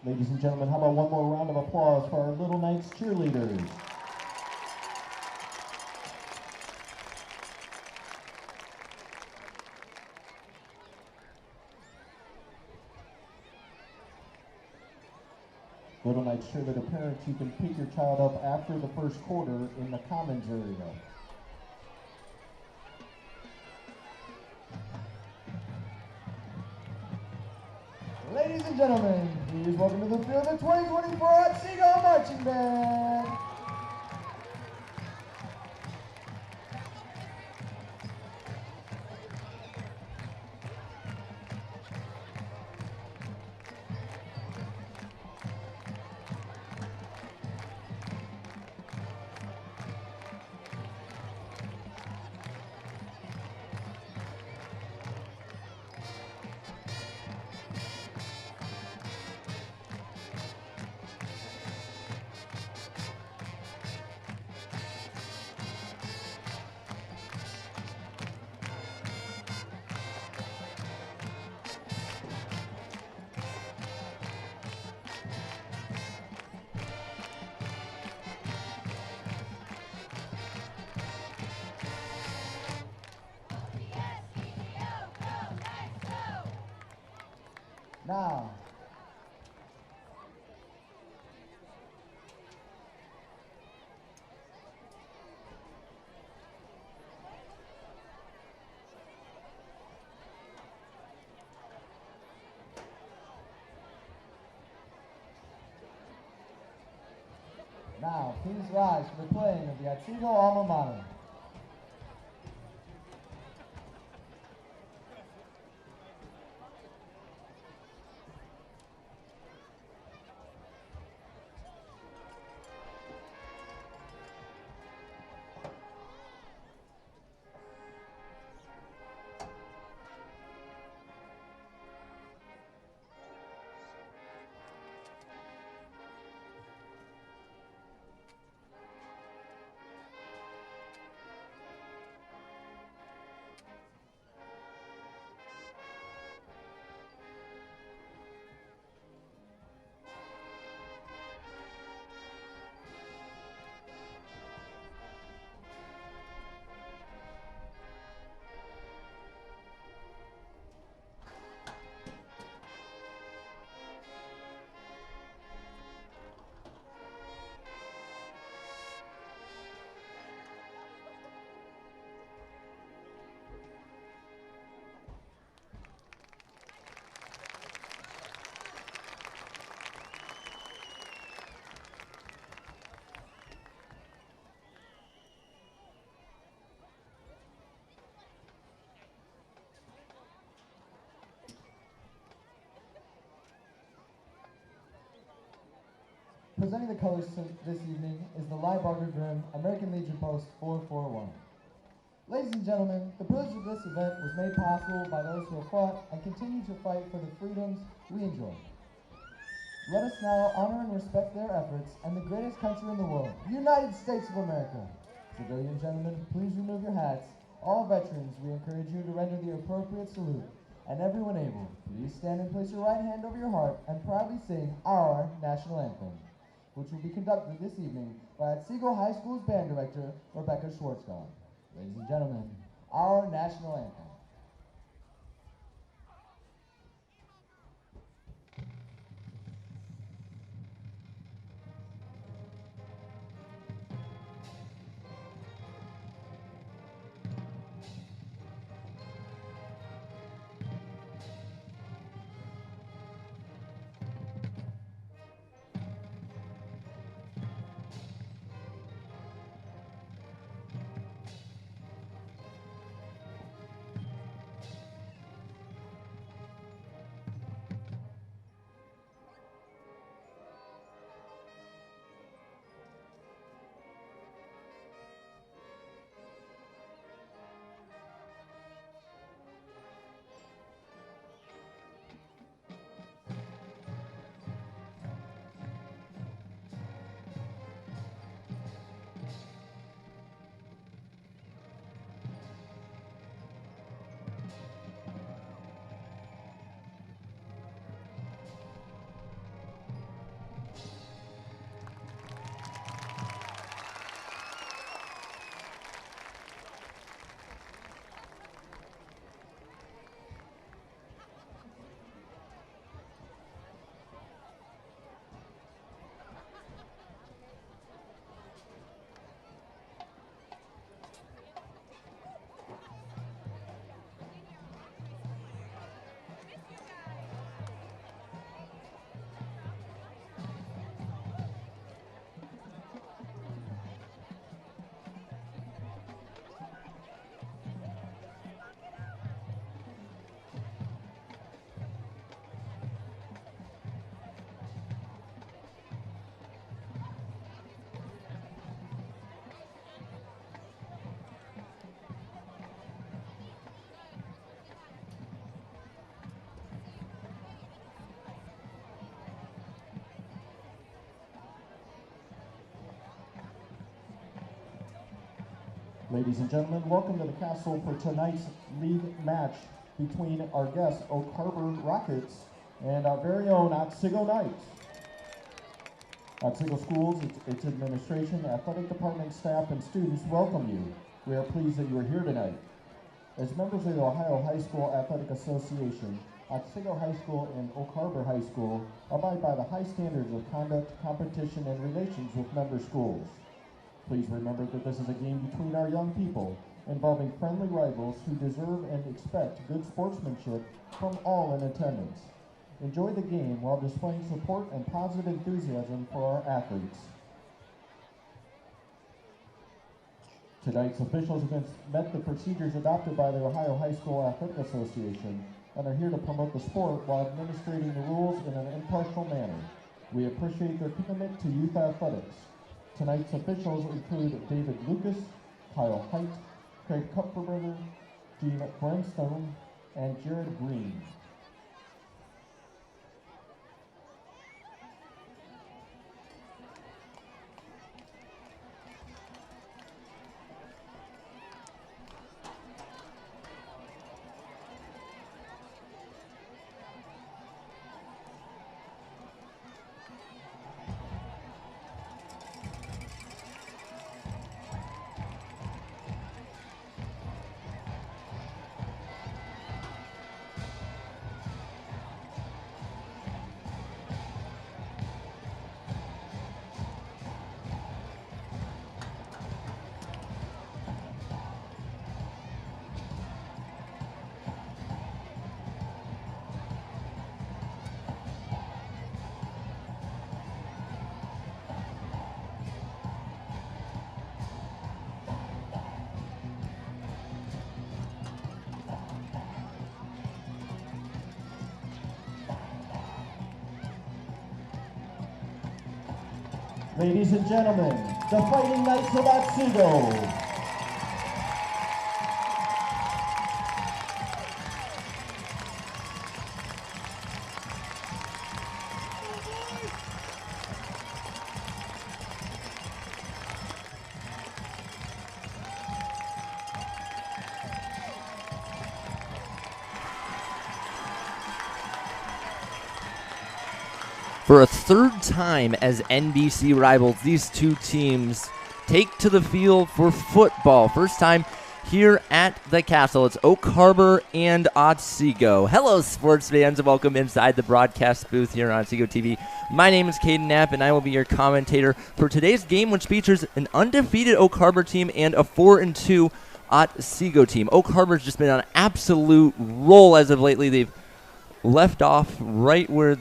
Ladies and gentlemen, how about one more round of applause for our Little Knights cheerleaders? Little Knights cheerleader parents, you can pick your child up after the first quarter in the commons area. Ladies and gentlemen, please welcome to the field the 2024 Otsego Marching Band. Now, please rise for the playing of the Otsego alma mater. Presenting the colors this evening is the Libarger Grimm American Legion Post 441. Ladies and gentlemen, the privilege of this event was made possible by those who have fought and continue to fight for the freedoms we enjoy. Let us now honor and respect their efforts and the greatest country in the world, the United States of America. Civilian gentlemen, please remove your hats. All veterans, we encourage you to render the appropriate salute. And everyone able, please stand and place your right hand over your heart and proudly sing our national anthem, which will be conducted this evening by Otsego High School's band director, Rebecca Schwartzgall. Ladies and gentlemen, our national anthem. Ladies and gentlemen, welcome to the castle for tonight's league match between our guests, Oak Harbor Rockets, and our very own Otsego Knights. Otsego Schools, its administration, athletic department staff, and students welcome you. We are pleased that you are here tonight. As members of the Ohio High School Athletic Association, Otsego High School and Oak Harbor High School abide by the high standards of conduct, competition, and relations with member schools. Please remember that this is a game between our young people, involving friendly rivals who deserve and expect good sportsmanship from all in attendance. Enjoy the game while displaying support and positive enthusiasm for our athletes. Tonight's officials have met the procedures adopted by the Ohio High School Athletic Association and are here to promote the sport while administrating the rules in an impartial manner. We appreciate their commitment to youth athletics. Tonight's officials include David Lucas, Kyle Height, Craig Kupferberger, Gene Brandstone, and Jared Green. Ladies and gentlemen, the Fighting Knights of Otsego. For a third time as NBC rivals, these two teams take to the field for football. First time here at the Castle. It's Oak Harbor and Otsego. Hello, sports fans, and welcome inside the broadcast booth here on Otsego TV. My name is Caden Knapp, and I will be your commentator for today's game, which features an undefeated Oak Harbor team and a 4-2 Otsego team. Oak Harbor's just been on an absolute roll as of lately. They've left off right where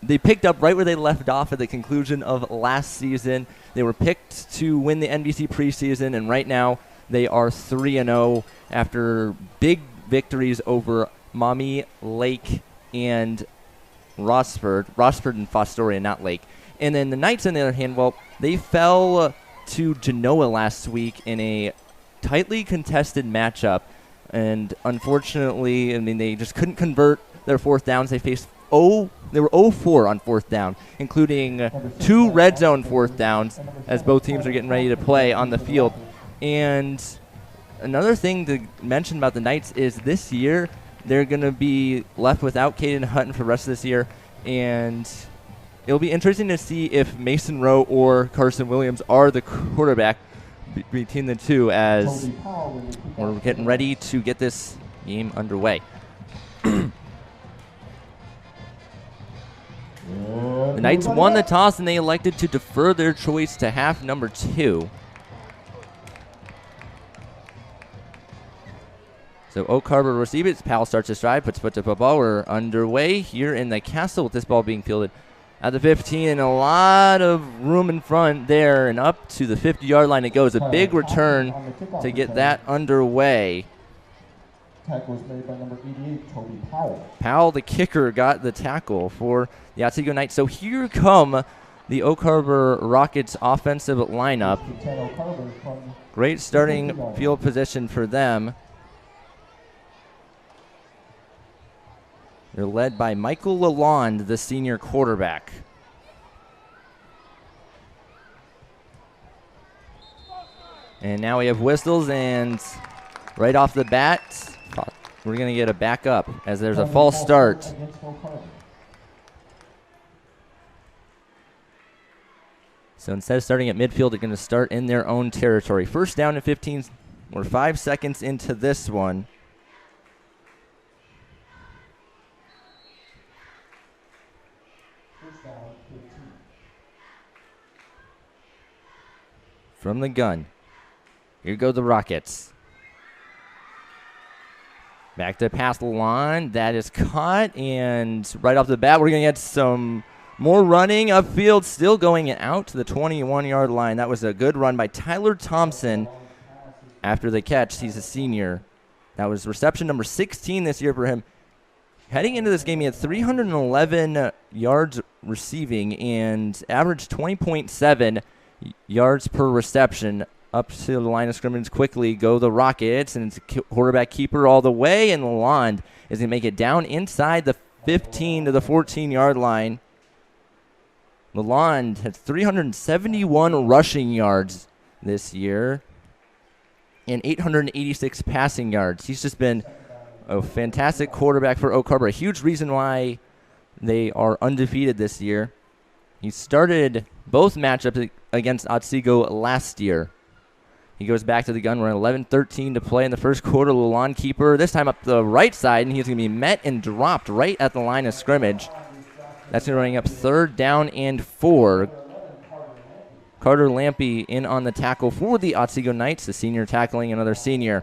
they picked up right where they left off at the conclusion of last season. They were picked to win the NBC preseason, and right now they are 3-0 after big victories over Maumee, Lake, and Rossford and Fostoria, not Lake. And then the Knights, on the other hand, well, they fell to Genoa last week in a tightly contested matchup. And unfortunately, I mean, they just couldn't convert their fourth downs. They were 0-4 on fourth down, including 2 red zone fourth downs as both teams are getting ready to play on the field. And another thing to mention about the Knights is this year they're going to be left without Caden Hutton for the rest of this year, and it'll be interesting to see if Mason Rowe or Carson Williams are the quarterback between the two as we're getting ready to get this game underway. The Knights won the toss, and they elected to defer their choice to half number 2. So Oak Harbor will receive it. Powell starts his drive, puts foot to football. We're underway here in the Castle with this ball being fielded at the 15, and a lot of room in front there, and up to the 50-yard line it goes. A big return to get that underway. Tackle was made by number 88, Toby Powell. Powell, the kicker, got the tackle for the Otsego Knights. So here come the Oak Harbor Rockets offensive lineup. Great starting field position for them. They're led by Michael Lalonde, the senior quarterback. And now we have whistles, and right off the bat, we're going to get a backup as there's a false start. So instead of starting at midfield, they're going to start in their own territory. First down and 15. We're 5 seconds into this one. First down, 15. From the gun. Here go the Rockets. Back to pass the line. That is caught. And right off the bat, we're going to get some more running upfield. Still going out to the 21-yard line. That was a good run by Tyler Thompson after the catch. He's a senior. That was reception number 16 this year for him. Heading into this game, he had 311 yards receiving and averaged 20.7 yards per reception. Up to the line of scrimmage quickly go the Rockets, and it's a quarterback keeper all the way, and Lalonde is going to make it down inside the 15 to the 14-yard line. Lalonde has 371 rushing yards this year and 886 passing yards. He's just been a fantastic quarterback for Oak Harbor, a huge reason why they are undefeated this year. He started both matchups against Otsego last year. He goes back to the gun. We're at 11-13 to play in the first quarter. Lalonde keeper, this time up the right side, and he's going to be met and dropped right at the line of scrimmage. That's going to bring up third down and 4. Carter Lampy in on the tackle for the Otsego Knights, the senior tackling another senior.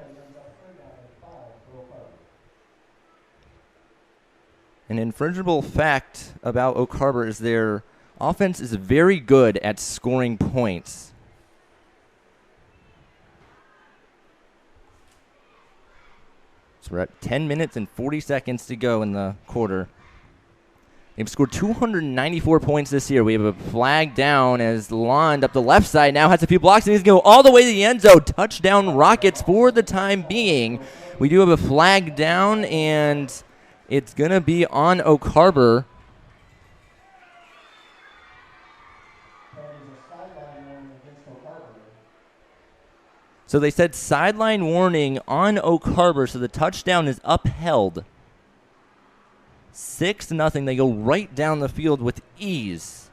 An infringible fact about Oak Harbor is their offense is very good at scoring points. So we're at 10 minutes and 40 seconds to go in the quarter. They've scored 294 points this year. We have a flag down as Lalonde up the left side now has a few blocks, and he's going to go all the way to the end zone. Touchdown Rockets for the time being. We do have a flag down, and it's going to be on Oak Harbor. So they said sideline warning on Oak Harbor, so the touchdown is upheld. 6-0. They go right down the field with ease.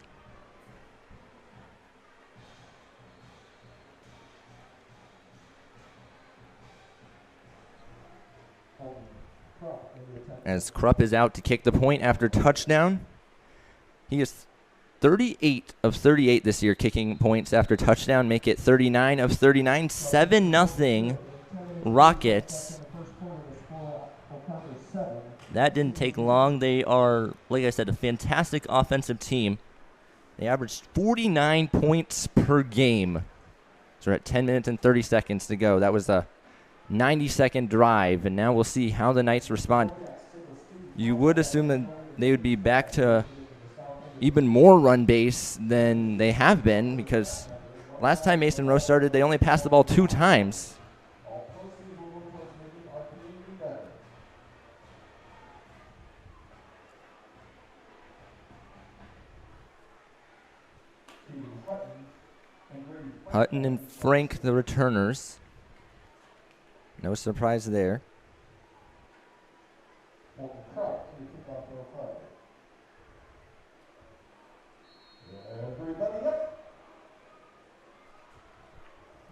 As Krupp is out to kick the point after touchdown. He is 38 of 38 this year kicking points after touchdown. Make it 39 of 39. 7-0 Rockets. That didn't take long. They are, like I said, a fantastic offensive team. They averaged 49 points per game. So we're at 10 minutes and 30 seconds to go. That was a 90-second drive, and now we'll see how the Knights respond. You would assume that they would be back to even more run base than they have been, because last time Mason Rose started, they only passed the ball 2 times. Hutton and Frank, the returners. No surprise there.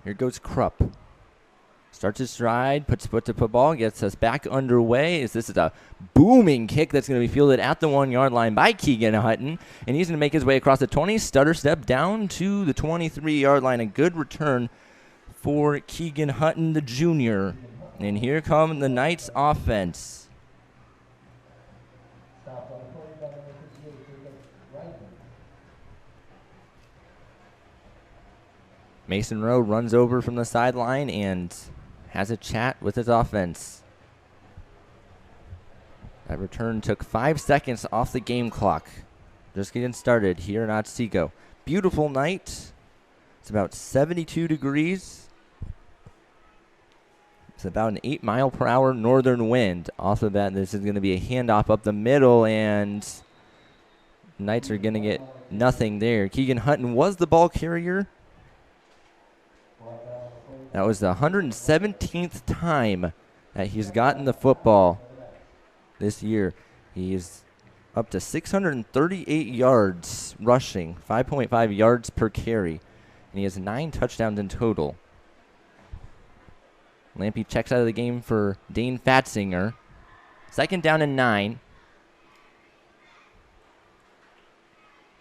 Here goes Krupp. Starts his stride, puts foot to football, gets us back underway. This is a booming kick that's going to be fielded at the 1-yard line by Keegan Hutton. And he's going to make his way across the 20, stutter step down to the 23-yard line. A good return for Keegan Hutton, the junior. And here come the Knights offense. Mason Rowe runs over from the sideline and has a chat with his offense. That return took 5 seconds off the game clock. Just getting started here in Otsego. Beautiful night. It's about 72 degrees. It's about an 8-mile-per-hour northern wind. Off of that, this is going to be a handoff up the middle, and Knights are going to get nothing there. Keegan Hutton was the ball carrier. That was the 117th time that he's gotten the football this year. He's up to 638 yards rushing, 5.5 yards per carry, and he has 9 touchdowns in total. Lampy checks out of the game for Dane Fatzinger. 2nd down and 9.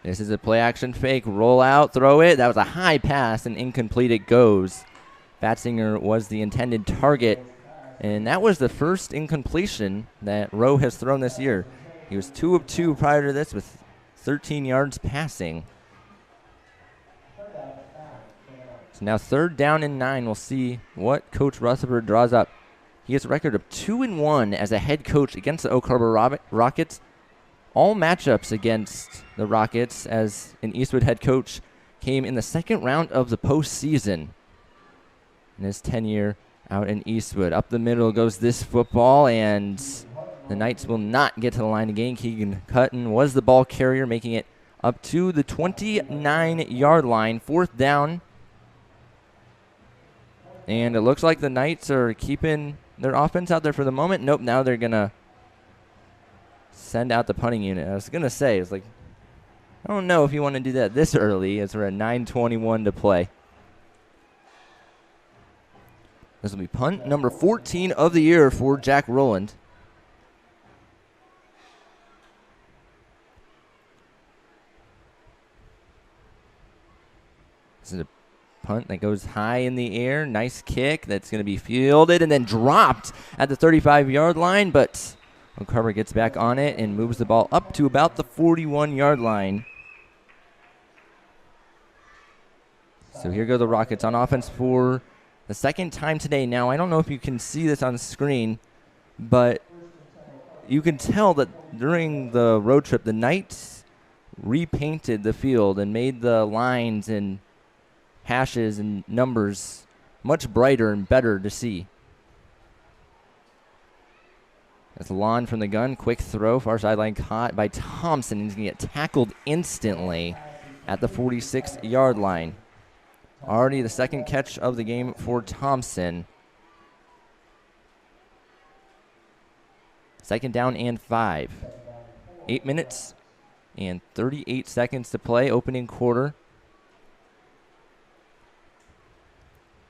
This is a play action fake, roll out, throw it. That was a high pass and incomplete it goes. Fatzinger was the intended target, and that was the first incompletion that Rowe has thrown this year. He was 2 of 2 prior to this with 13 yards passing. So now 3rd down and 9. We'll see what Coach Rutherford draws up. He has a record of 2-1 as a head coach against the Oak Harbor Rockets. All matchups against the Rockets as an Eastwood head coach came in the 2nd round of the postseason in his tenure out in Eastwood. Up the middle goes this football, and the Knights will not get to the line again. Keegan Cutton was the ball carrier, making it up to the 29-yard line. 4th down. And it looks like the Knights are keeping their offense out there for the moment. Nope, now they're going to send out the punting unit. I was going to say, it's like, I don't know if you want to do that this early as we're at 9:21 to play. This will be punt number 14 of the year for Jack Rowland. This is a punt that goes high in the air. Nice kick that's going to be fielded and then dropped at the 35-yard line, but Oak Harbor gets back on it and moves the ball up to about the 41-yard line. So here go the Rockets on offense for the 2nd time today. Now, I don't know if you can see this on the screen, but you can tell that during the road trip, the Knights repainted the field and made the lines and hashes and numbers much brighter and better to see. That's Lon from the gun. Quick throw. Far sideline caught by Thompson. He's going to get tackled instantly at the 46-yard line. Already the 2nd catch of the game for Thompson. 2nd down and 5. 8 minutes and 38 seconds to play. Opening quarter.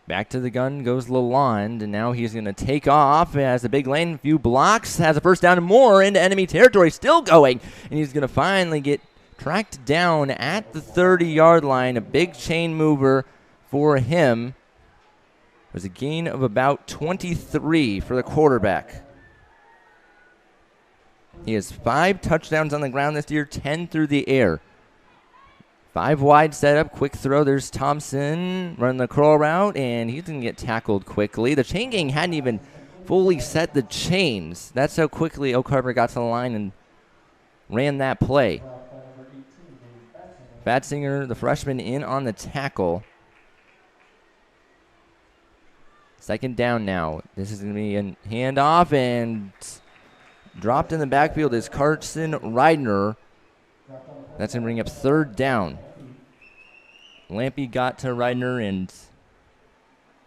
Back to the gun goes Lalonde, and now he's going to take off. Has a big lane, few blocks, has a 1st down and more into enemy territory, still going. And he's going to finally get tracked down at the 30-yard line. A big chain mover for him. It was a gain of about 23 for the quarterback. He has 5 touchdowns on the ground this year, 10 through the air. 5 wide setup, quick throw. There's Thompson running the curl route, and he's going to get tackled quickly. The chain gang hadn't even fully set the chains. That's how quickly Oak Harbor got to the line and ran that play. Fatzinger, the freshman, in on the tackle. 2nd down now. This is going to be a handoff, and dropped in the backfield is Carson Reidner. That's going to bring up 3rd down. Lampy got to Reidner, and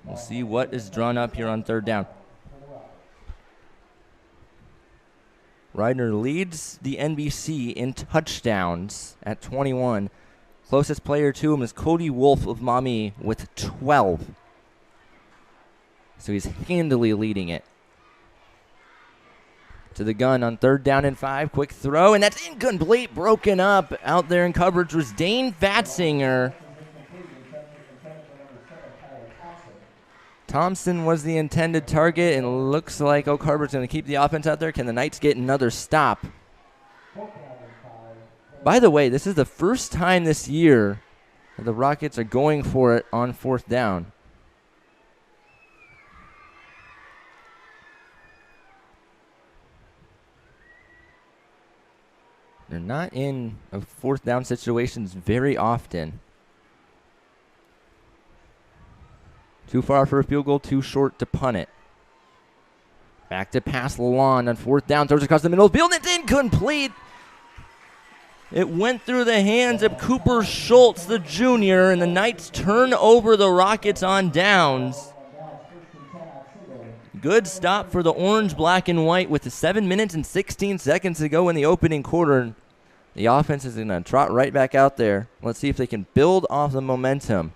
we'll see what is drawn up here on 3rd down. Reidner leads the NBC in touchdowns at 21. Closest player to him is Cody Wolf of Maumee with 12. So he's handily leading it. To the gun on 3rd down and 5. Quick throw, and that's incomplete. Broken up. Out there in coverage was Dane Fatzinger. Thompson was the intended target, and it looks like Oak Harbor's going to keep the offense out there. Can the Knights get another stop? By the way, this is the first time this year that the Rockets are going for it on 4th down. They're not in 4th down situations very often. Too far for a field goal, too short to punt it. Back to pass Lalonde on 4th down, throws across the middle of the field, and it's incomplete. It went through the hands of Cooper Schultz, the junior, and the Knights turn over the Rockets on downs. Good stop for the orange, black, and white with 7 minutes and 16 seconds to go in the opening quarter. The offense is going to trot right back out there. Let's see if they can build off the momentum.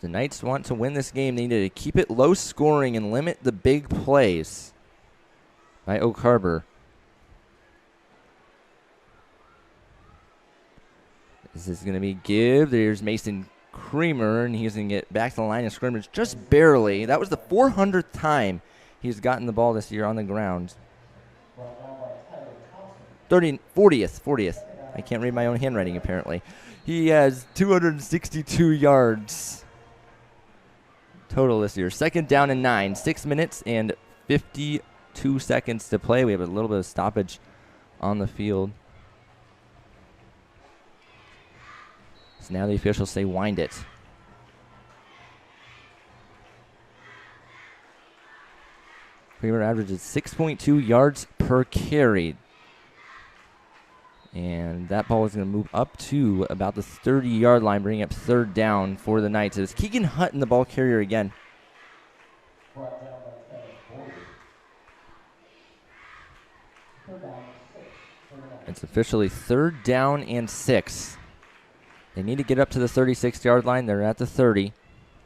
The Knights want to win this game. They need to keep it low scoring and limit the big plays by Oak Harbor. This is going to be give. There's Mason Creamer, and he's going to get back to the line of scrimmage just barely. That was the 400th time he's gotten the ball this year on the ground. 40th. I can't read my own handwriting, apparently. He has 262 yards total this year. Second down and 9. 6 minutes and 52 seconds to play. We have a little bit of stoppage on the field. So now the officials say wind it. Creamer averages 6.2 yards per carry. And that ball is going to move up to about the 30-yard line, bringing up third down for the Knights. It's Keegan Hutton, the ball carrier again. It's officially third down and 6. They need to get up to the 36-yard line. They're at the 30.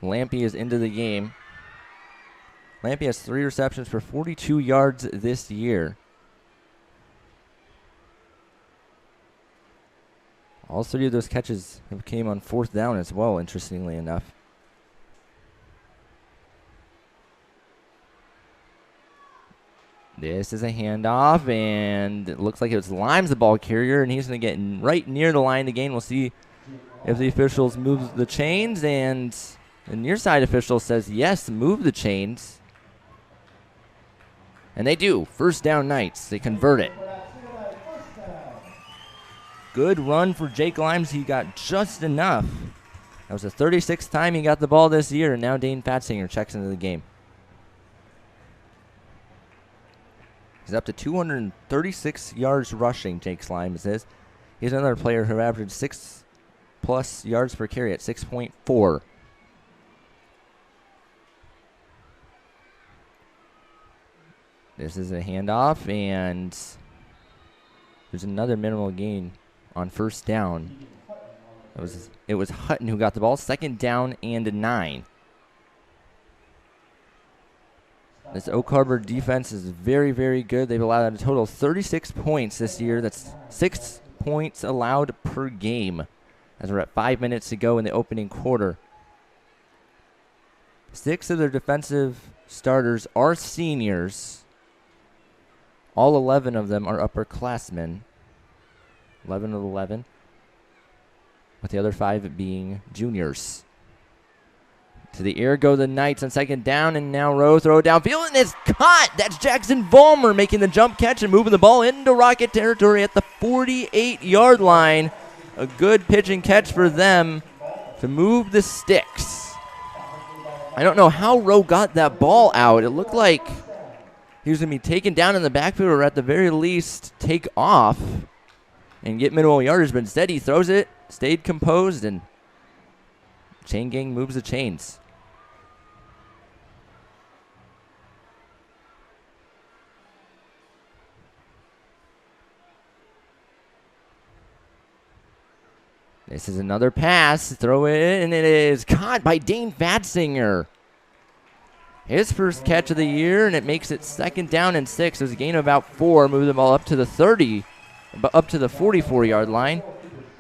Lampy is into the game. Lampy has 3 receptions for 42 yards this year. All 3 of those catches came on fourth down as well, interestingly enough. This is a handoff, and it looks like it was Limes, the ball carrier, and he's going to get right near the line of gain. We'll see if the officials move the chains, and the near side official says yes, move the chains. And they do. First down Knights. They convert it. Good run for Jake Limes. He got just enough. That was the 36th time he got the ball this year, and now Dane Fatzinger checks into the game. He's up to 236 yards rushing, Jake Limes is. He's another player who averaged 6+ yards per carry at 6.4. This is a handoff, and there's another minimal gain on first down. It was Hutton who got the ball. Second down and 9. This Oak Harbor defense is very, very good. They've allowed a total of 36 points this year. That's 6 points allowed per game, as we're at 5 minutes to go in the opening quarter. 6 of their defensive starters are seniors. All 11 of them are upperclassmen. 11 of 11. With the other 5 being juniors. To the air go the Knights on second down, and now Rowe throw downfield, and it's caught. That's Jackson Vollmer making the jump catch and moving the ball into Rocket territory at the 48-yard line. A good pitch and catch for them to move the sticks. I don't know how Rowe got that ball out. It looked like he was going to be taken down in the backfield, or at the very least take off and get minimal yardage, but instead he throws it, stayed composed, and Chain Gang moves the chains. This is another pass. Throw it in, and it is caught by Dane Fatzinger. His first catch of the year, and it makes it second down and 6. There's a gain of about 4. Move the ball up to the 30, up to the 44-yard line.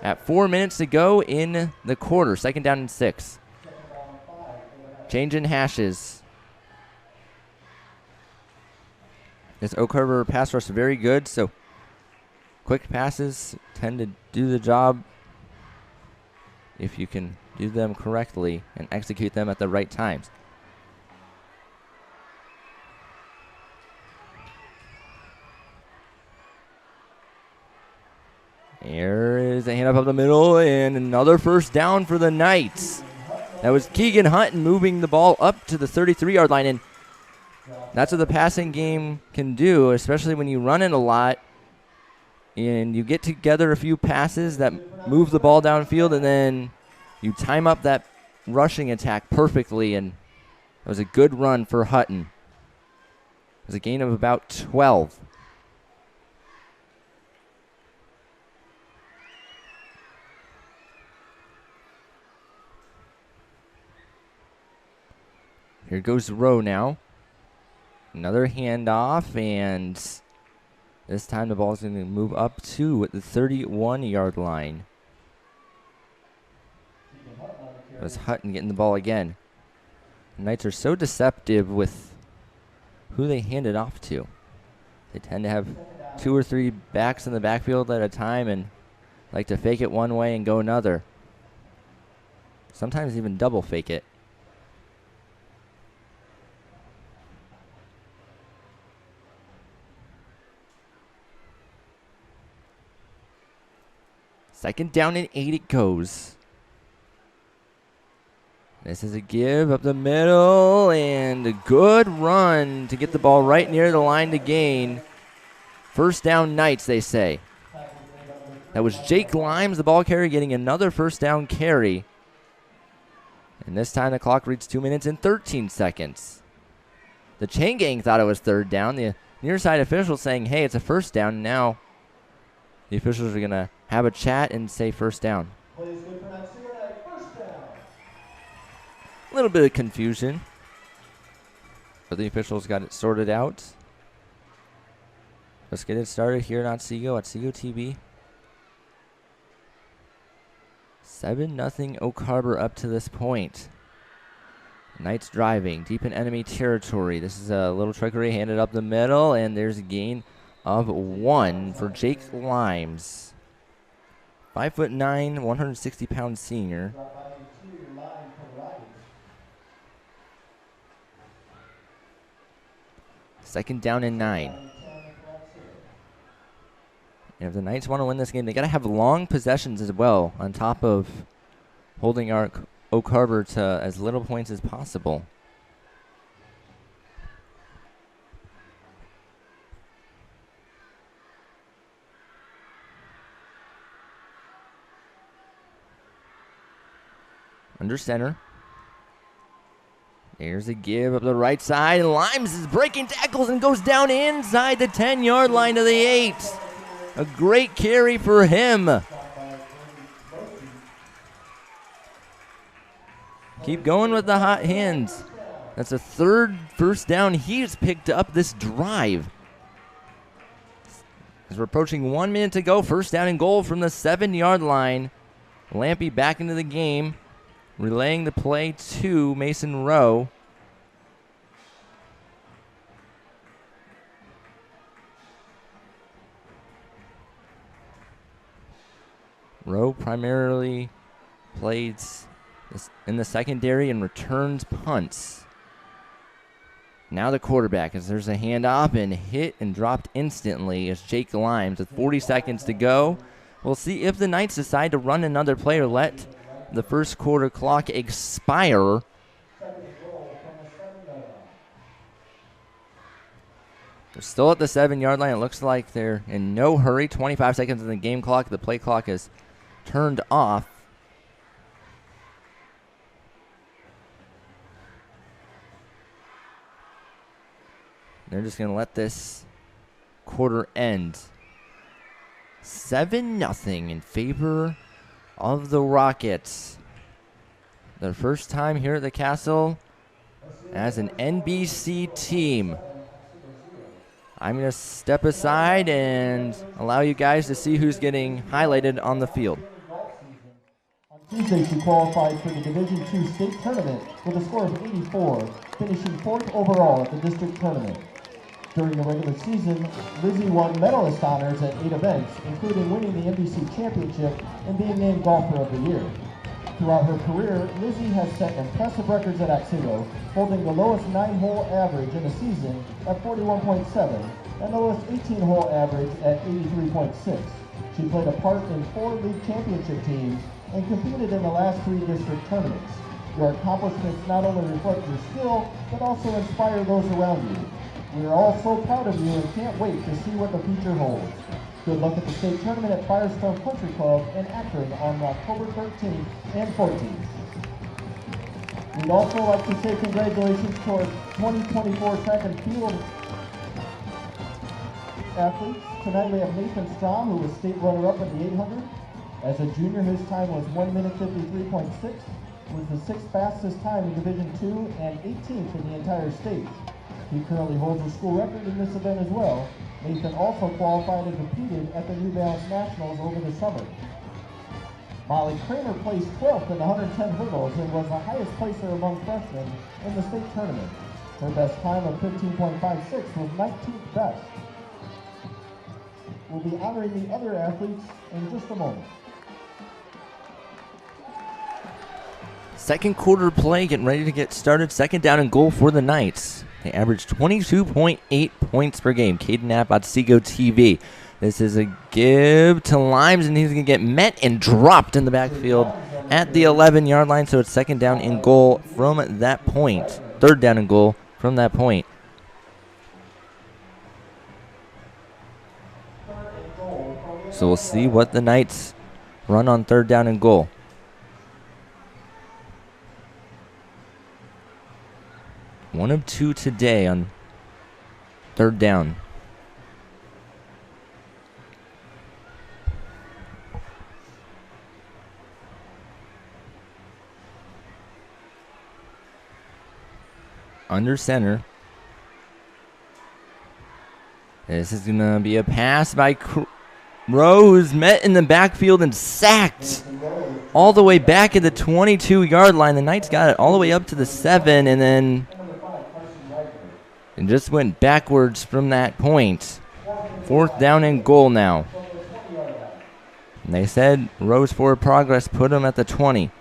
At 4 minutes to go in the quarter. Second down and 6. Changing hashes. This Oak Harbor pass rush is very good, so quick passes tend to do the job if you can do them correctly and execute them at the right times. Here is a hand up the middle, and another first down for the Knights. That was Keegan Hutton moving the ball up to the 33-yard line, and that's what the passing game can do, especially when you run it a lot. and you get together a few passes that move the ball downfield, and then you time up that rushing attack perfectly, and it was a good run for Hutton. It was a gain of about 12. Here goes Rowe now. Another handoff, and this time the ball is going to move up to the 31-yard line. It was Hutton getting the ball again. The Knights are so deceptive with who they hand it off to. They tend to have 2 or 3 backs in the backfield at a time and like to fake it one way and go another. Sometimes even double fake it. Second down and 8 it goes. This is a give up the middle, and a good run to get the ball right near the line to gain. First down Knights, they say. That was Jake Limes, the ball carrier, getting another first down carry. And this time the clock reads 2 minutes and 13 seconds. The chain gang thought it was third down. The near side official saying, hey, it's a first down. Now the officials are going to have a chat and say first down. A little bit of confusion, but the officials got it sorted out. Let's get it started here at Otsego TV. 7-0 Oak Harbor up to this point. Knights driving deep in enemy territory. This is a little trickery handed up the middle, and there's a gain of 1 for Jake Limes. 5'9", 160-pound senior. Second down and 9. And if the Knights want to win this game, they got to have long possessions as well, on top of holding our Oak Harbor to as little points as possible. Under center. There's a give up the right side, and Limes is breaking tackles and goes down inside the 10-yard line to the 8. A great carry for him. Keep going with the hot hands. That's a third first down he's picked up this drive. As we're approaching 1 minute to go, first down and goal from the 7-yard line. Lampy back into the game, relaying the play to Mason Rowe. Rowe primarily plays in the secondary and returns punts. Now the quarterback, as there's a handoff and hit and dropped instantly as Jake Limes with 40 seconds to go. We'll see if the Knights decide to run another play or let the first quarter clock expire. They're still at the 7-yard line. It looks like they're in no hurry. 25 seconds in the game clock. The play clock is turned off. They're just going to let this quarter end. 7-0 in favor of the Rockets. Their first time here at the Castle as an NBC team. I'm going to step aside and allow you guys to see who's getting highlighted on the field. On Tuesday, she qualified for the Division II state tournament with a score of 84, finishing 4th overall at the district tournament. During the regular season, Lizzie won medalist honors at 8 events, including winning the NBC Championship and being named Golfer of the Year. Throughout her career, Lizzie has set impressive records at Otsego, holding the lowest 9-hole average in a season at 41.7 and the lowest 18-hole average at 83.6. She played a part in 4 league championship teams and competed in the last 3 district tournaments. Your accomplishments not only reflect your skill, but also inspire those around you. We are all so proud of you and can't wait to see what the future holds. Good luck at the state tournament at Firestone Country Club in Akron on October 13th and 14th. We'd also like to say congratulations to our 2024 track and field athletes. Tonight we have Nathan Strom, who was state runner-up in the 800. As a junior, his time was 1 minute 53.6, was the sixth fastest time in Division II and 18th in the entire state. He currently holds a school record in this event as well. Nathan also qualified and competed at the New Balance Nationals over the summer. Molly Kramer placed 12th in the 110 hurdles and was the highest placer among freshmen in the state tournament. Her best time of 15.56 was 19th best. We'll be honoring the other athletes in just a moment. Second quarter play, getting ready to get started. Second down and goal for the Knights. They average 22.8 points per game. Caden Knapp, Otsego TV. This is a give to Limes, and he's going to get met and dropped in the backfield at the 11-yard line, so it's second down and goal from that point. Third down and goal from that point. So we'll see what the Knights run on third down and goal. One of two today on third down. Under center. This is going to be a pass by Rose, met in the backfield and sacked all the way back at the 22-yard line. The Knights got it all the way up to the 7 and then just went backwards from that point. Fourth down and goal now. And they said Rose forward progress put him at the 20.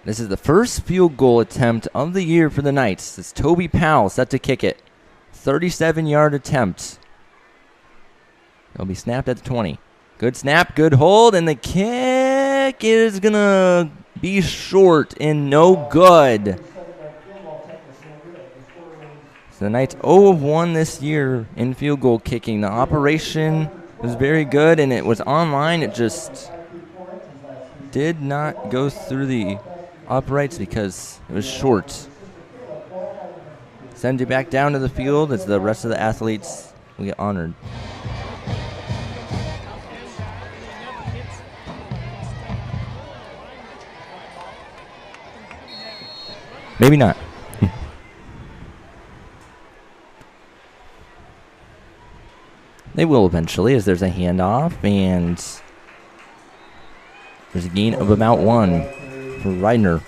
This is the first field goal attempt of the year for the Knights. It's Toby Powell set to kick it. 37-yard attempt. It'll be snapped at the 20. Good snap, good hold, and the kick is going to be short and no good. So the Knights 0 of 1 this year in field goal kicking. The operation was very good, and it was online. It just did not go through the uprights because it was short. Send you back down to the field as the rest of the athletes will get honored. Maybe not. They will eventually, as there's a handoff, and there's a gain of about 1 for Reidner.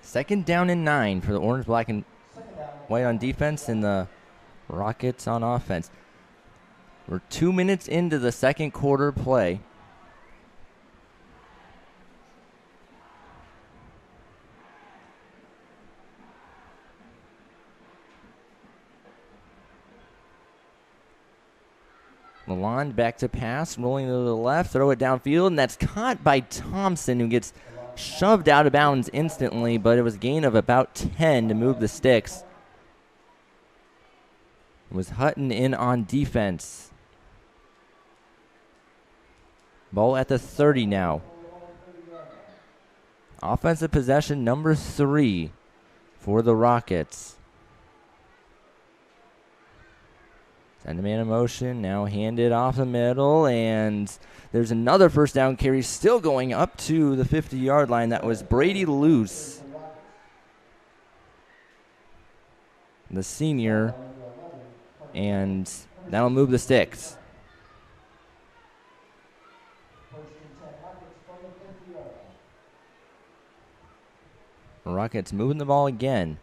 Second down and 9 for the orange, black, and white on defense and the Rockets on offense. We're 2 minutes into the second quarter play. Lalonde back to pass, rolling to the left, throw it downfield, and that's caught by Thompson, who gets shoved out of bounds instantly, but it was a gain of about 10 to move the sticks. It was Hutton in on defense. Ball at the 30 now. Offensive possession number 3 for the Rockets. Send a man in motion, now handed off the middle, and there's another first down carry still going up to the 50-yard line. That was Brady Luce, the senior, and that'll move the sticks. Rockets moving the ball again.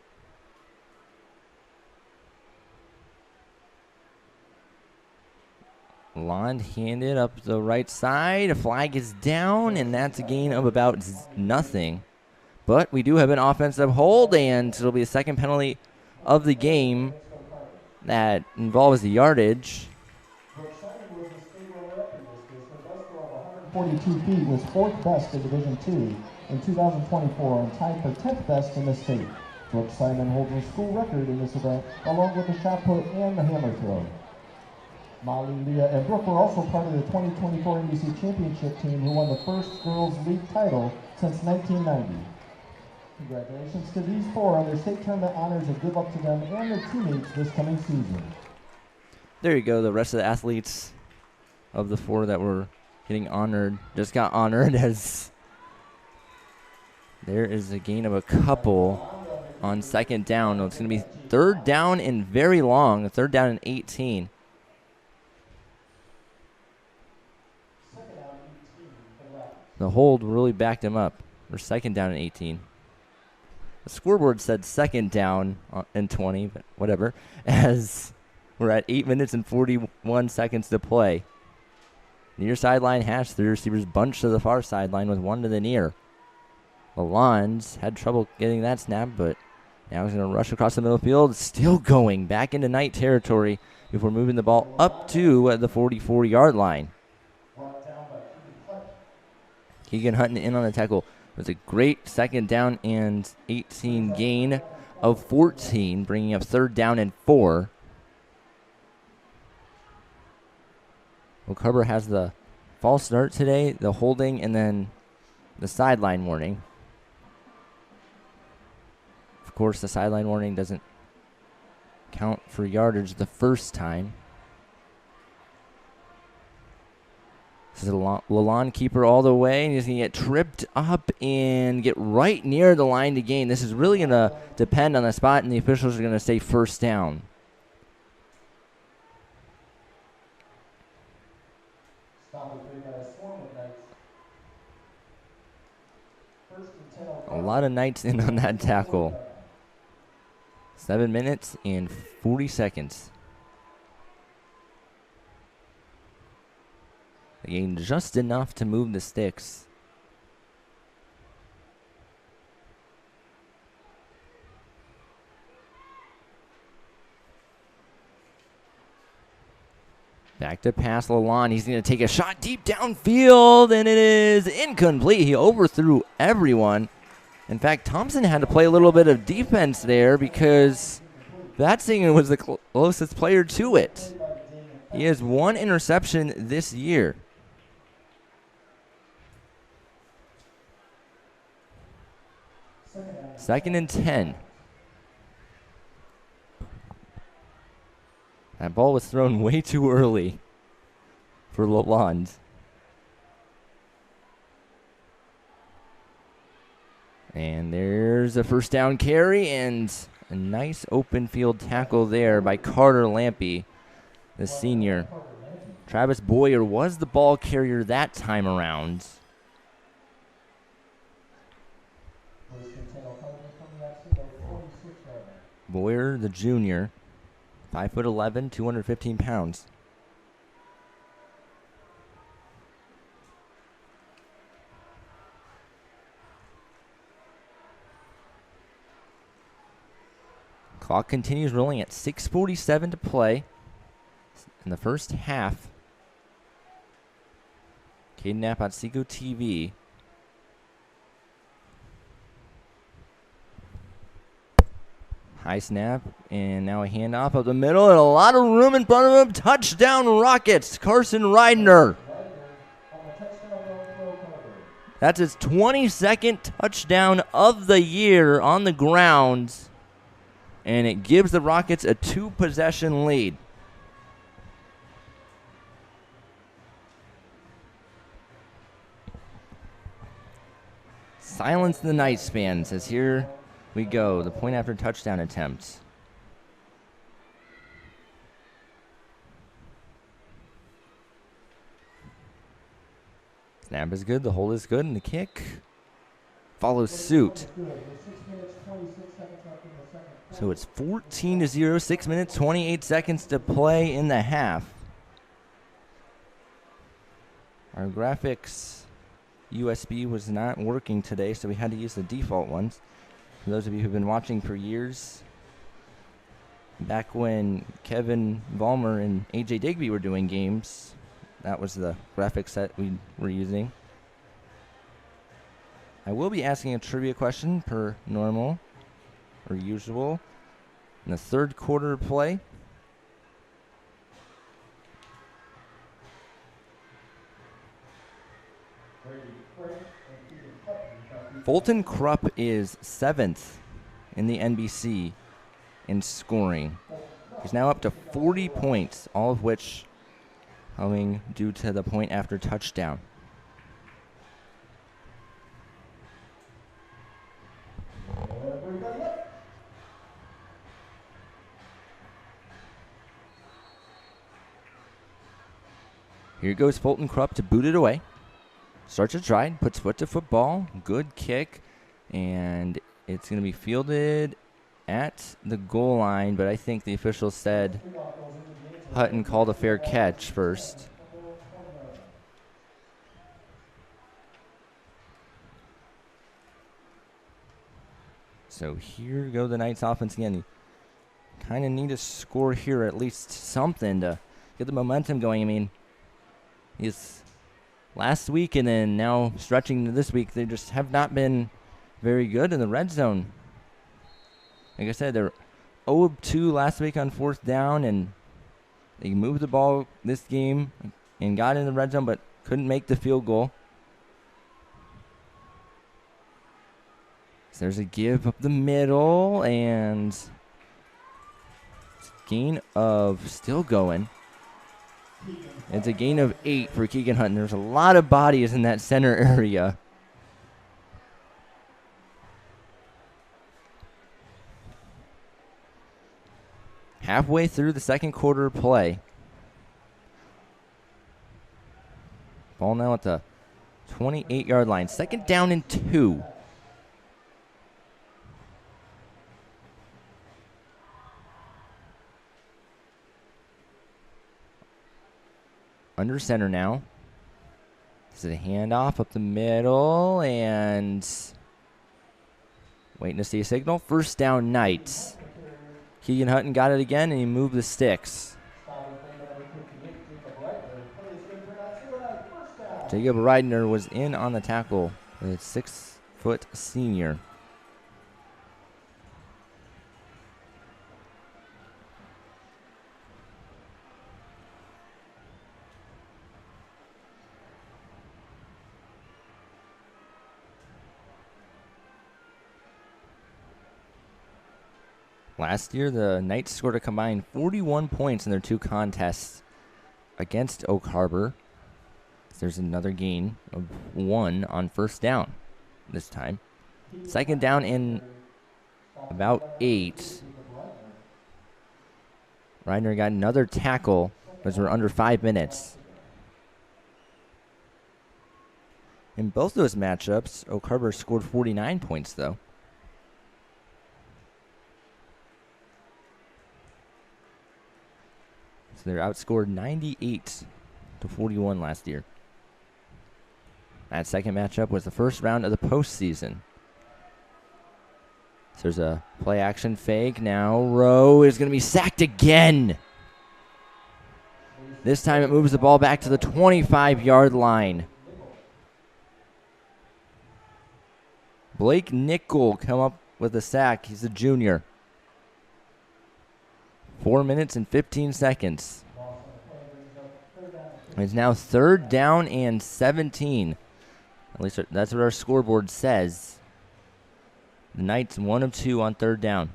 Lond handed up the right side. A flag is down, and that's a gain of about nothing. But we do have an offensive hold, and it'll be the second penalty of the game that involves the yardage. 42 feet was 4th best in Division II in 2024 and tied for 10th best in the state. Brooke Simon holds a school record in this event, along with the shot put and the hammer throw. Molly, Leah, and Brooke were also part of the 2024 NBC Championship team who won the first girls' league title since 1990. Congratulations to these four on their state tournament honors, and good luck to them and their teammates this coming season. There you go. The rest of the athletes of the four that were getting honored just got honored, as there is a gain of a couple on second down. It's going to be third down and very long, third down and 18. The hold really backed him up. Or second down and 18. The scoreboard said second down and 20, but whatever, as we're at 8 minutes and 41 seconds to play. Near sideline hash, three receivers bunched to the far sideline with one to the near. Lalonde had trouble getting that snap, but now he's going to rush across the middle field. Still going back into Knight territory before moving the ball up to the 44-yard line. Keegan Hutton in on the tackle. It was a great second down and 18 gain of 14, bringing up third down and 4. Oak Harbor has the false start today, the holding, and then the sideline warning. Of course, the sideline warning doesn't count for yardage the first time. This is a Lalonde keeper all the way, and he's going to get tripped up and get right near the line to gain. This is really going to depend on the spot, and the officials are going to say first down. A lot of Knights in on that tackle. 7 minutes and 40 seconds. They gained just enough to move the sticks. Back to pass Lalonde. He's going to take a shot deep downfield, and it is incomplete. He overthrew everyone. In fact, Thompson had to play a little bit of defense there because Batzinger was the closest player to it. He has one interception this year. Second and 10. That ball was thrown way too early for Lalonde. And there's a first down carry and a nice open field tackle there by Carter Lampy, the senior. Travis Boyer was the ball carrier that time around. Boyer, the junior, 5'11", 215 pounds. Clock continues rolling at 6:47 to play in the first half. Caden Knapp, Otsego TV. High snap, and now a handoff up the middle, and a lot of room in front of him. Touchdown Rockets, Carson Reidner. That's his 22nd touchdown of the year on the ground, and it gives the Rockets a 2-possession lead. Silence the Knights fans, as here we go, the point after touchdown attempt. Snap is good, the hold is good, and the kick follows suit. So it's 14-0, 6 minutes, 28 seconds to play in the half. Our graphics USB was not working today, so we had to use the default ones. For those of you who've been watching for years, back when Kevin Vollmer and AJ Digby were doing games, That was the graphic set we were using. I will be asking a trivia question per normal or usual in the third quarter play. Fulton Krupp is 7th in the NBC in scoring. He's now up to 40 points, all of which coming due to the point after touchdown. Here goes Fulton Krupp to boot it away. Starts a try, puts foot to football. Good kick, and it's going to be fielded at the goal line, but I think the official said Hutton called a fair catch first. So here go the Knights offense again. You kind of need to score here, at least something to get the momentum going. I mean, it's last week and then now stretching to this week, they just have not been very good in the red zone. Like I said, they're 0-2 last week on fourth down, and they moved the ball this game and got in the red zone, but couldn't make the field goal. So there's a give up the middle, and gain of still going. It's a gain of 8 for Keegan Hutton. There's a lot of bodies in that center area. Halfway through the second quarter play. Ball now at the 28-yard line. Second down and 2. Under center now. This is a handoff up the middle, and waiting to see a signal. First down, Knights. Keegan Hutton got it again, and he moved the sticks. Jacob Reidner was in on the tackle, a 6-foot senior. Last year, the Knights scored a combined 41 points in their 2 contests against Oak Harbor. There's another gain of 1 on first down this time. Second down in about 8. Reidner got another tackle as we're under 5 minutes. In both those matchups, Oak Harbor scored 49 points, though. So they're outscored 98-41 last year. That second matchup was the first round of the postseason. So there's a play action fake. Now Rowe is going to be sacked again. This time it moves the ball back to the 25-yard line. Blake Nickel come up with a sack. He's a junior. 4 minutes and 15 seconds. It's now third down and 17. At least that's what our scoreboard says. The Knights 1 of 2 on third down.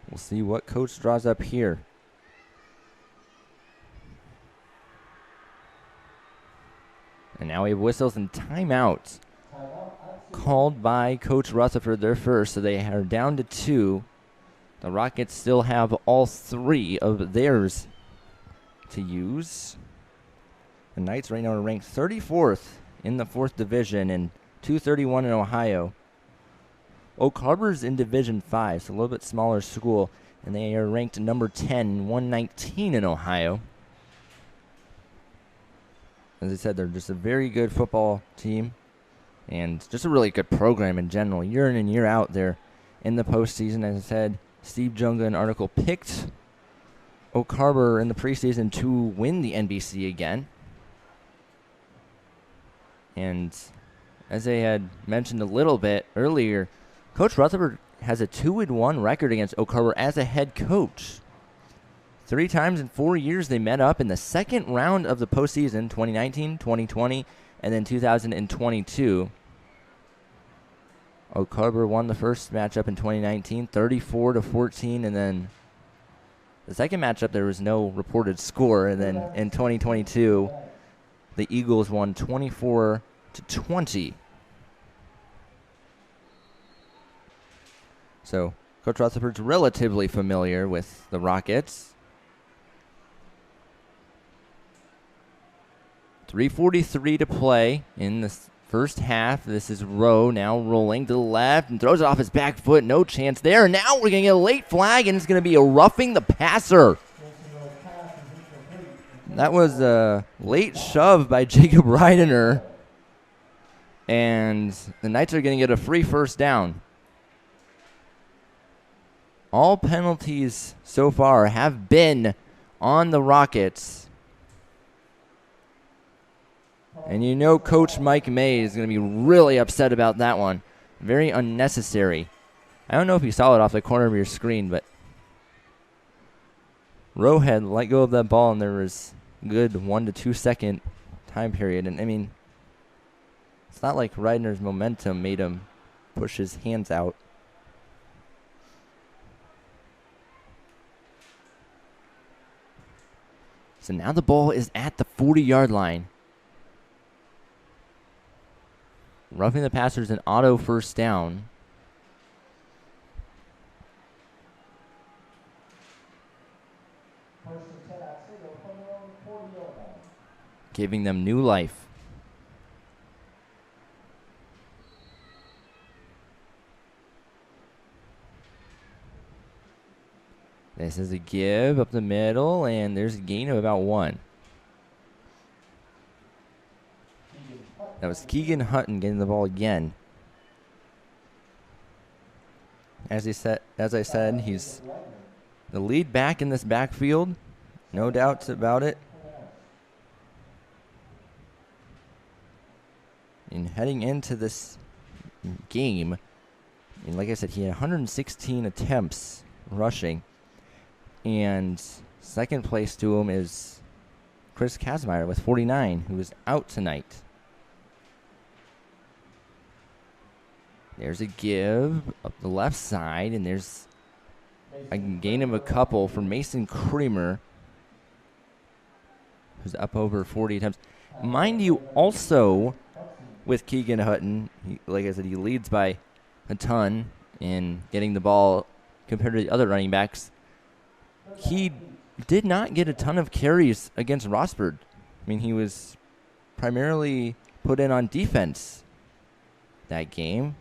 We'll see what coach draws up here. And now we have whistles and timeouts called by Coach Rutherford, their first, so they are down to 2. The Rockets still have all 3 of theirs to use. The Knights right now are ranked 34th in the 4th division and 231 in Ohio. Oak Harbor's in Division 5, so a little bit smaller school, and they are ranked number 10, 119 in Ohio. As I said, they're just a very good football team. And just a really good program in general, year in and year out there in the postseason. As I said, Steve Junga, an article, picked Oak Harbor in the preseason to win the NBC again. And as I had mentioned a little bit earlier, Coach Rutherford has a 2-1 record against Oak Harbor as a head coach. 3 times in 4 years they met up in the second round of the postseason, 2019, 2020, and then 2022. Oak Harbor won the first matchup in 2019, 34-14, and then the second matchup there was no reported score, and then in 2022 the Eagles won 24-20. So Coach Rutherford's relatively familiar with the Rockets. 3:43 to play in the first half. This is Rowe now rolling to the left and throws it off his back foot. No chance there. Now we're going to get a late flag, and it's going to be a roughing the passer. That was a late shove by Jacob Reidener, and the Knights are going to get a free first down. All penalties so far have been on the Rockets. And you know Coach Mike May is going to be really upset about that one. Very unnecessary. I don't know if you saw it off the corner of your screen, but Rowe had let go of that ball, and there was a good 1 to 2 second time period. And, I mean, it's not like Reidener's momentum made him push his hands out. So now the ball is at the 40-yard line. Roughing the passer is an auto first down. Giving them new life. This is a give up the middle, and there's a gain of about 1. That was Keegan Hutton getting the ball again. As I said, he's the lead back in this backfield. No doubts about it. And heading into this game, and like I said, he had 116 attempts rushing. And second place to him is Chris Kazmaier with 49, who is out tonight. There's a give up the left side, and there's a gain of a couple for Mason Creamer, who's up over 40 attempts. Mind you, also with Keegan Hutton, like I said, he leads by a ton in getting the ball compared to the other running backs. He did not get a ton of carries against Rossford. I mean, he was primarily put in on defense that game.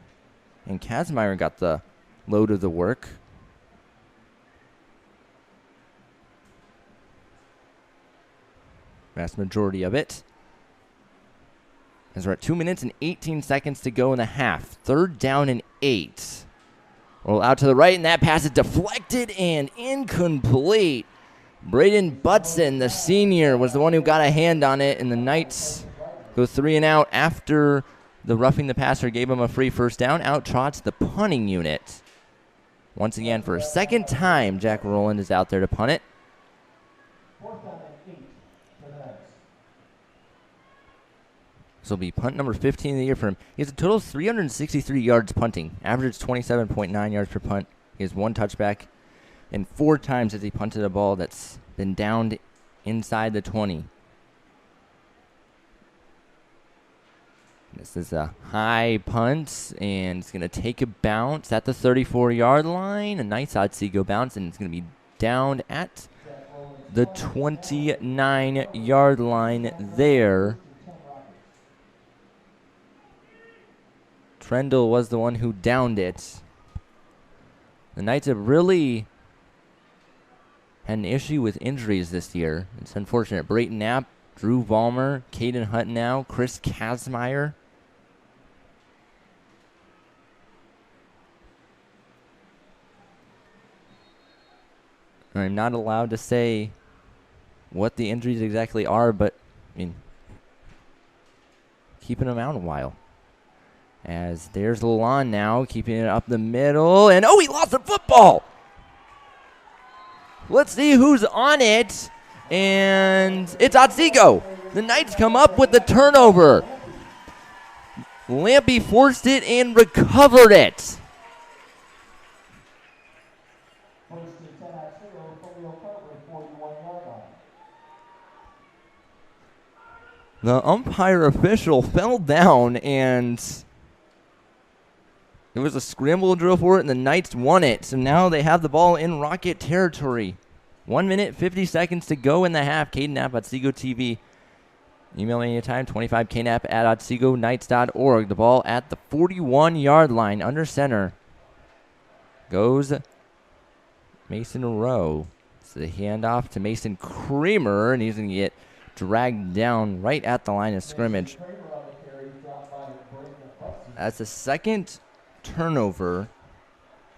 And Kazmaier got the load of the work. Vast majority of it. As we're at 2 minutes and 18 seconds to go in the half. 3rd down and 8. Roll out to the right, and that pass is deflected and incomplete. Braden Butson, the senior, was the one who got a hand on it, and the Knights go 3 and out after the roughing the passer gave him a free first down. Out trots the punting unit. Once again, for a second time, Jack Rowland is out there to punt it. This will be punt number 15 of the year for him. He has a total of 363 yards punting, average 27.9 yards per punt. He has 1 touchback, and 4 times has he punted a ball that's been downed inside the 20. This is a high punt, and it's going to take a bounce at the 34-yard line. A nice Otsego bounce, and it's going to be downed at the 29-yard line there. Trendle was the one who downed it. The Knights have really had an issue with injuries this year. It's unfortunate. Brayton Knapp, Drew Vollmer, Caden Hunt now, Chris Kazmaier. I'm not allowed to say what the injuries exactly are, but, I mean, keeping him out a while. As there's Lalon now, keeping it up the middle, and he lost the football! Let's see who's on it, and it's Otsego. The Knights come up with the turnover. Lampy forced it and recovered it. The umpire official fell down, and it was a scramble drill for it, and the Knights won it. So now they have the ball in Rocket territory. 1 minute, 50 seconds to go in the half. Caden Knapp, Otsego TV. Email me anytime, 25knap@otsegoKnights.org. The ball at the 41-yard line, under center. Goes Mason Rowe. It's the handoff to Mason Creamer, and he's going to get dragged down right at the line of scrimmage. That's the second turnover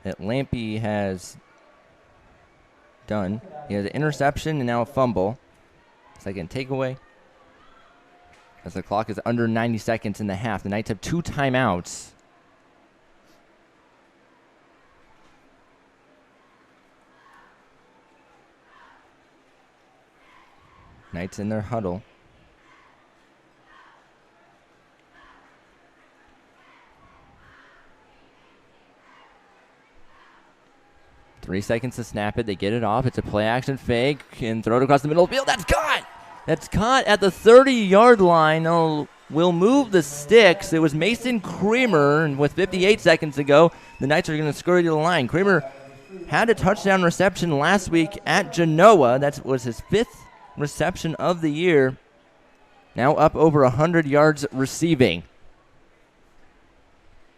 that Lampy has done. He has an interception and now a fumble. Second takeaway. As the clock is under 90 seconds in the half. The Knights have 2 timeouts. Knights in their huddle. Three seconds to snap it. They get it off. It's a play action fake and throw it across the middle of the field. That's caught. That's caught at the 30-yard line. Will move the sticks. It was Mason Creamer, and with 58 seconds to go, the Knights are going to scurry to the line. Creamer had a touchdown reception last week at Genoa. That was his 5th reception of the year. Now up over 100 yards receiving.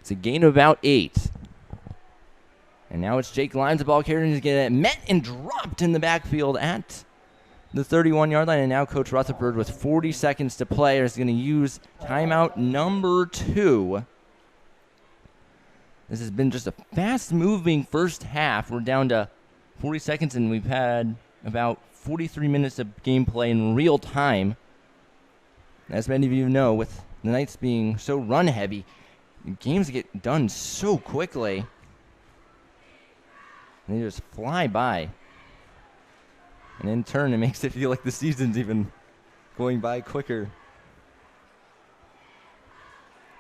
It's a gain of about 8. And now it's Jake Lyons, the ball carrier. He's getting met and dropped in the backfield at the 31-yard line. And now Coach Rutherford, with 40 seconds to play, is going to use timeout number 2. This has been just a fast-moving first half. We're down to 40 seconds, and we've had about 43 minutes of gameplay in real time. As many of you know, with the Knights being so run-heavy, games get done so quickly. And they just fly by. And in turn, it makes it feel like the season's even going by quicker.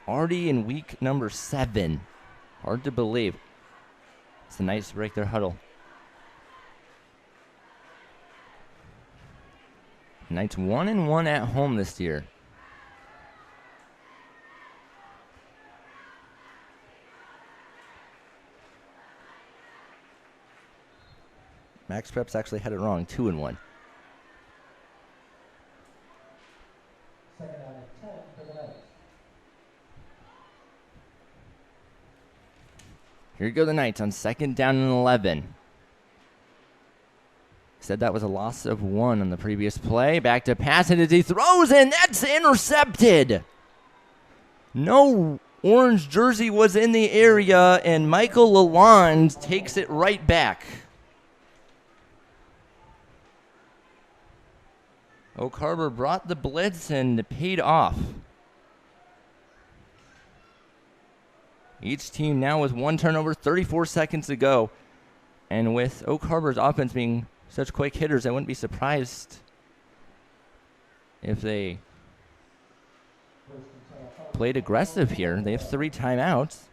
Already in week number 7. Hard to believe. It's the Knights break their huddle. Knights 1-1 at home this year. Max Preps actually had it wrong, 2-1. Second down and 10 for the Knights. Here go the Knights on second down and 11. Said that was a loss of 1 on the previous play. Back to pass it as he throws, and that's intercepted. No orange jersey was in the area, and Michael Lalonde takes it right back. Oak Harbor brought the blitz and paid off. Each team now with 1 turnover, 34 seconds to go. And with Oak Harbor's offense being such quick hitters, I wouldn't be surprised if they played aggressive here. They have 3 timeouts.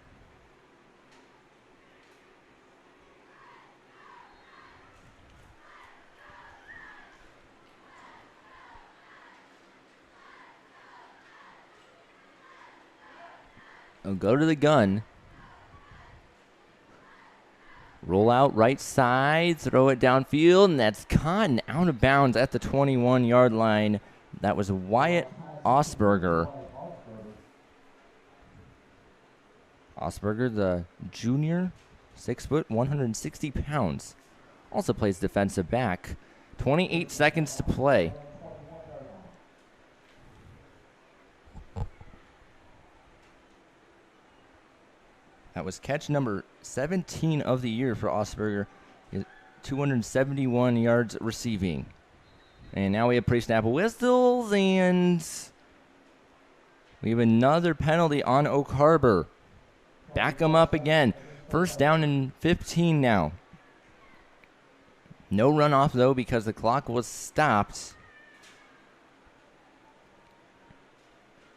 They'll go to the gun. Roll out right side, throw it downfield, and that's caught and out of bounds at the 21-yard line. That was Wyatt Osberger. Osberger, the junior, 6 foot, 160 pounds. Also plays defensive back. 28 seconds to play. That was catch number 17 of the year for Osberger. 271 yards receiving. And now we have pre-snap whistles, and we have another penalty on Oak Harbor. Back them up again. First down and 15 now. No runoff, though, because the clock was stopped.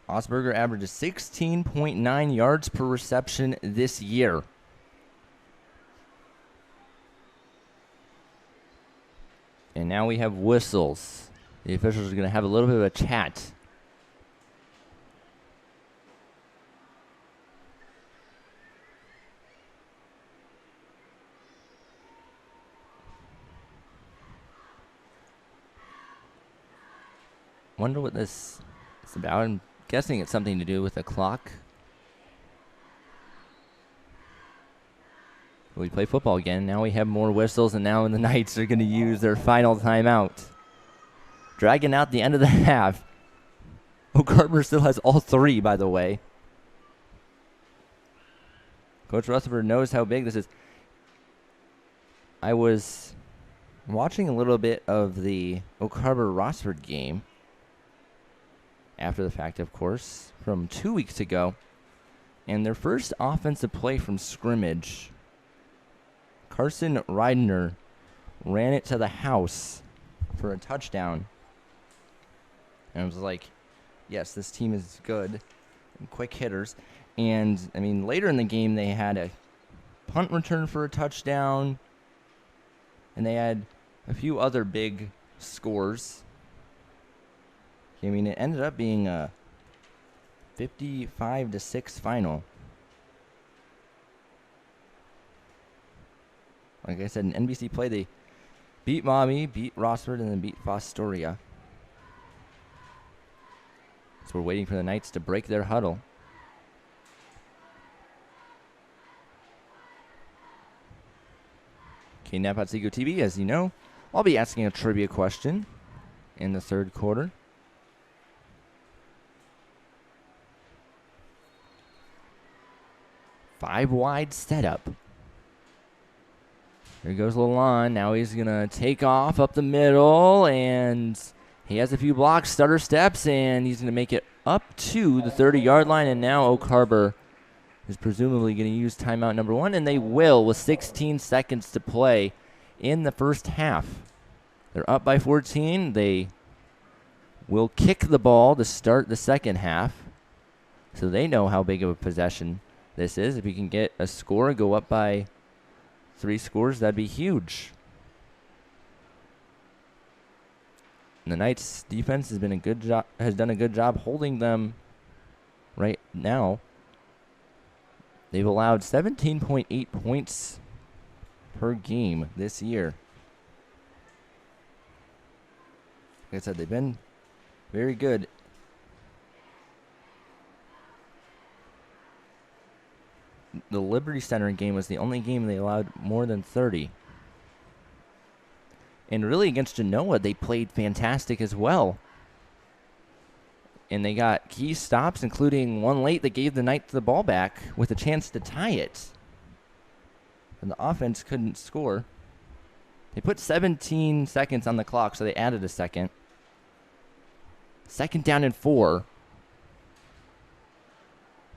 Osberger averages 16.9 yards per reception this year. And now we have whistles. The officials are going to have a little bit of a chat. Wonder what this is about. I'm guessing it's something to do with the clock. We play football again. Now we have more whistles, and now the Knights are going to use their final timeout. Dragging out the end of the half. Oak Harbor still has all three, by the way. Coach Rutherford knows how big this is. I was watching a little bit of the Oak Harbor-Rossford game. After the fact, of course, from 2 weeks ago. And their first offensive play from scrimmage, Carson Reidner ran it to the house for a touchdown. And I was like, yes, this team is good. And quick hitters. And, I mean, later in the game, they had a punt return for a touchdown. And they had a few other big scores. I mean, it ended up being a 55-6 final. Like I said, in NBC play, they beat Maumee, beat Rossford, and then beat Fostoria. So we're waiting for the Knights to break their huddle. KNAP Otsego TV, as you know, I'll be asking a trivia question in the third quarter. Five wide setup. There goes Lalonde. Now he's going to take off up the middle, and he has a few blocks, stutter steps, and he's going to make it up to the 30-yard line, and now Oak Harbor is presumably going to use timeout number one, and they will with 16 seconds to play in the first half. They're up by 14. They will kick the ball to start the second half, so they know how big of a possession this is. If you can get a score, go up by 3 scores, that'd be huge. And the Knights defense has done a good job holding them right now. They've allowed 17.8 points per game this year. Like I said, they've been very good. The Liberty Center game was the only game they allowed more than 30. And really against Genoa, they played fantastic as well. And they got key stops, including one late that gave the Knights the ball back with a chance to tie it. And the offense couldn't score. They put 17 seconds on the clock, so they added a second. Second down and 4.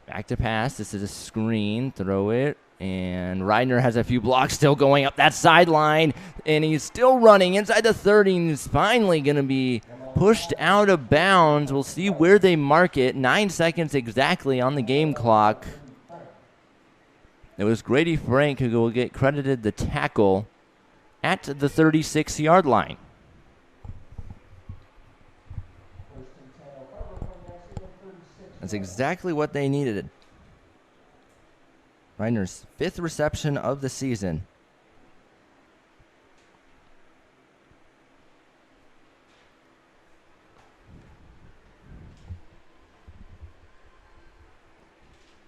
Back to pass. This is a screen. Throw it. And Reidner has a few blocks still going up that sideline. And he's still running inside the 30. And he's finally going to be pushed out of bounds. We'll see where they mark it. 9 seconds exactly on the game clock. It was Grady Frank who will get credited the tackle at the 36-yard line. That's exactly what they needed. Reidner's 5th reception of the season.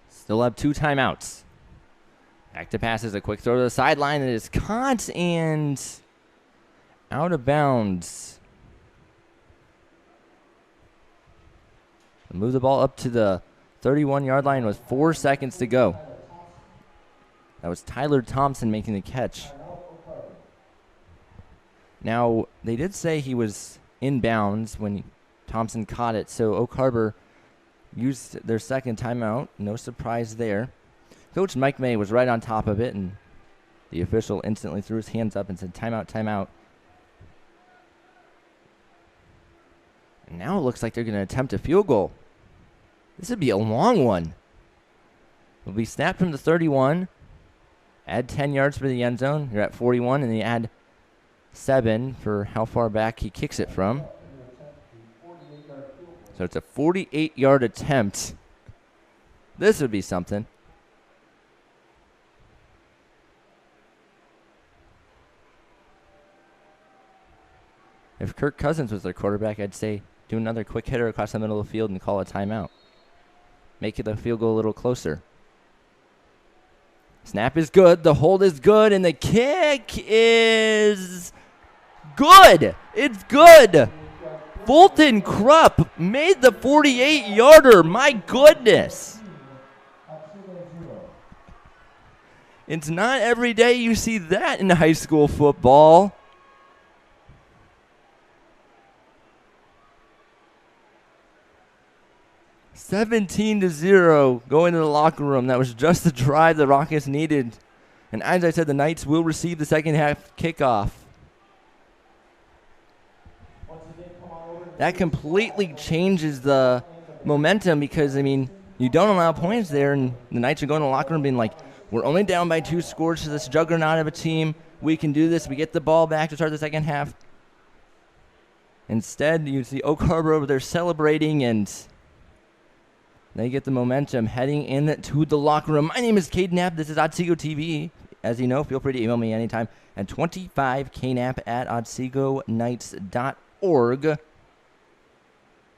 Still have 2 timeouts. Back to pass is a quick throw to the sideline. It is caught and out of bounds. Move the ball up to the 31-yard line with 4 seconds to go. That was Tyler Thompson making the catch. Now, they did say he was inbounds when Thompson caught it, so Oak Harbor used their second timeout. No surprise there. Coach Mike May was right on top of it, and the official instantly threw his hands up and said, timeout, timeout. And now it looks like they're going to attempt a field goal. This would be a long one. It'll be snapped from the 31. Add 10 yards for the end zone. You're at 41, and then you add 7 for how far back he kicks it from. So it's a 48-yard attempt. This would be something. If Kirk Cousins was their quarterback, I'd say do another quick hitter across the middle of the field and call a timeout. Make it the field goal a little closer. Snap is good, the hold is good, and the kick is good. It's good. Fulton Krupp made the 48-yarder. My goodness. It's not every day you see that in high school football. (17-0) going to the locker room. That was just the drive the Rockets needed. And as I said, the Knights will receive the second half kickoff. That completely changes the momentum because, I mean, you don't allow points there, and the Knights are going to the locker room being like, we're only down by 2 scores to this juggernaut of a team. We can do this. We get the ball back to start the second half. Instead, you see Oak Harbor over there celebrating, and they get the momentum heading into the locker room. My name is Caden Knapp. This is Otsego TV. As you know, feel free to email me anytime at 25knapp@otsegoknights.org.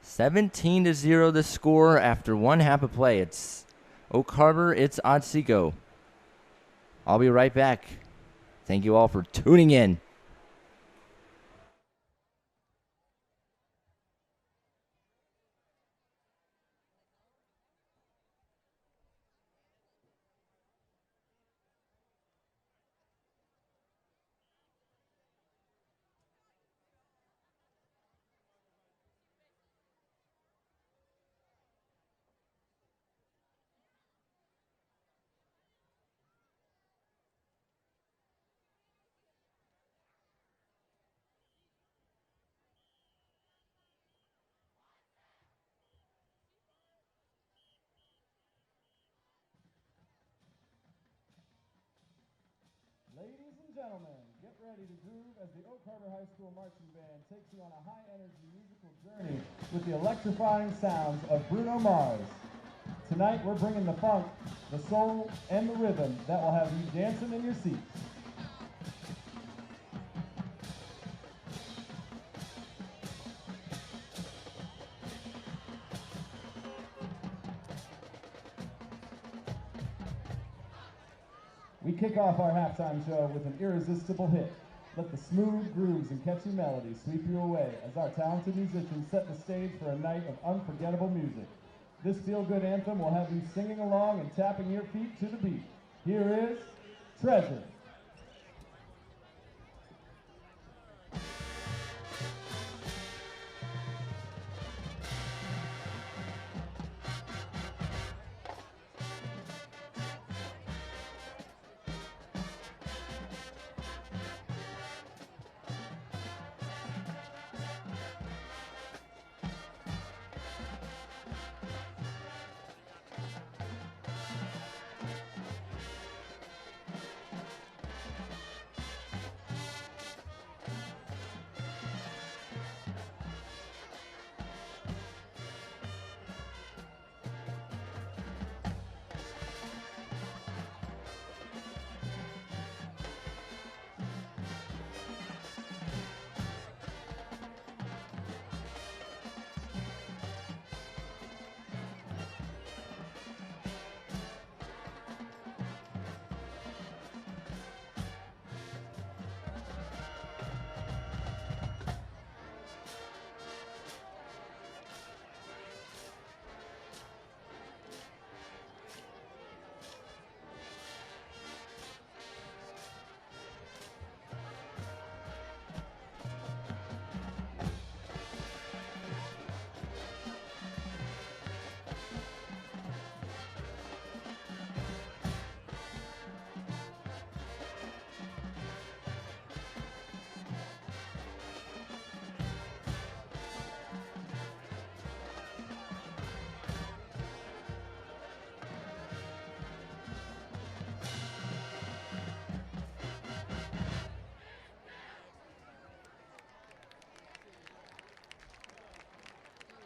17-0 the score after one half of play. It's Oak Harbor, it's Otsego. I'll be right back. Thank you all for tuning in. Ladies and gentlemen, get ready to groove as the Oak Harbor High School Marching Band takes you on a high-energy musical journey with the electrifying sounds of Bruno Mars. Tonight, we're bringing the funk, the soul, and the rhythm that will have you dancing in your seats. We kick off our halftime show with an irresistible hit. Let the smooth grooves and catchy melodies sweep you away as our talented musicians set the stage for a night of unforgettable music. This feel-good anthem will have you singing along and tapping your feet to the beat. Here is Treasure.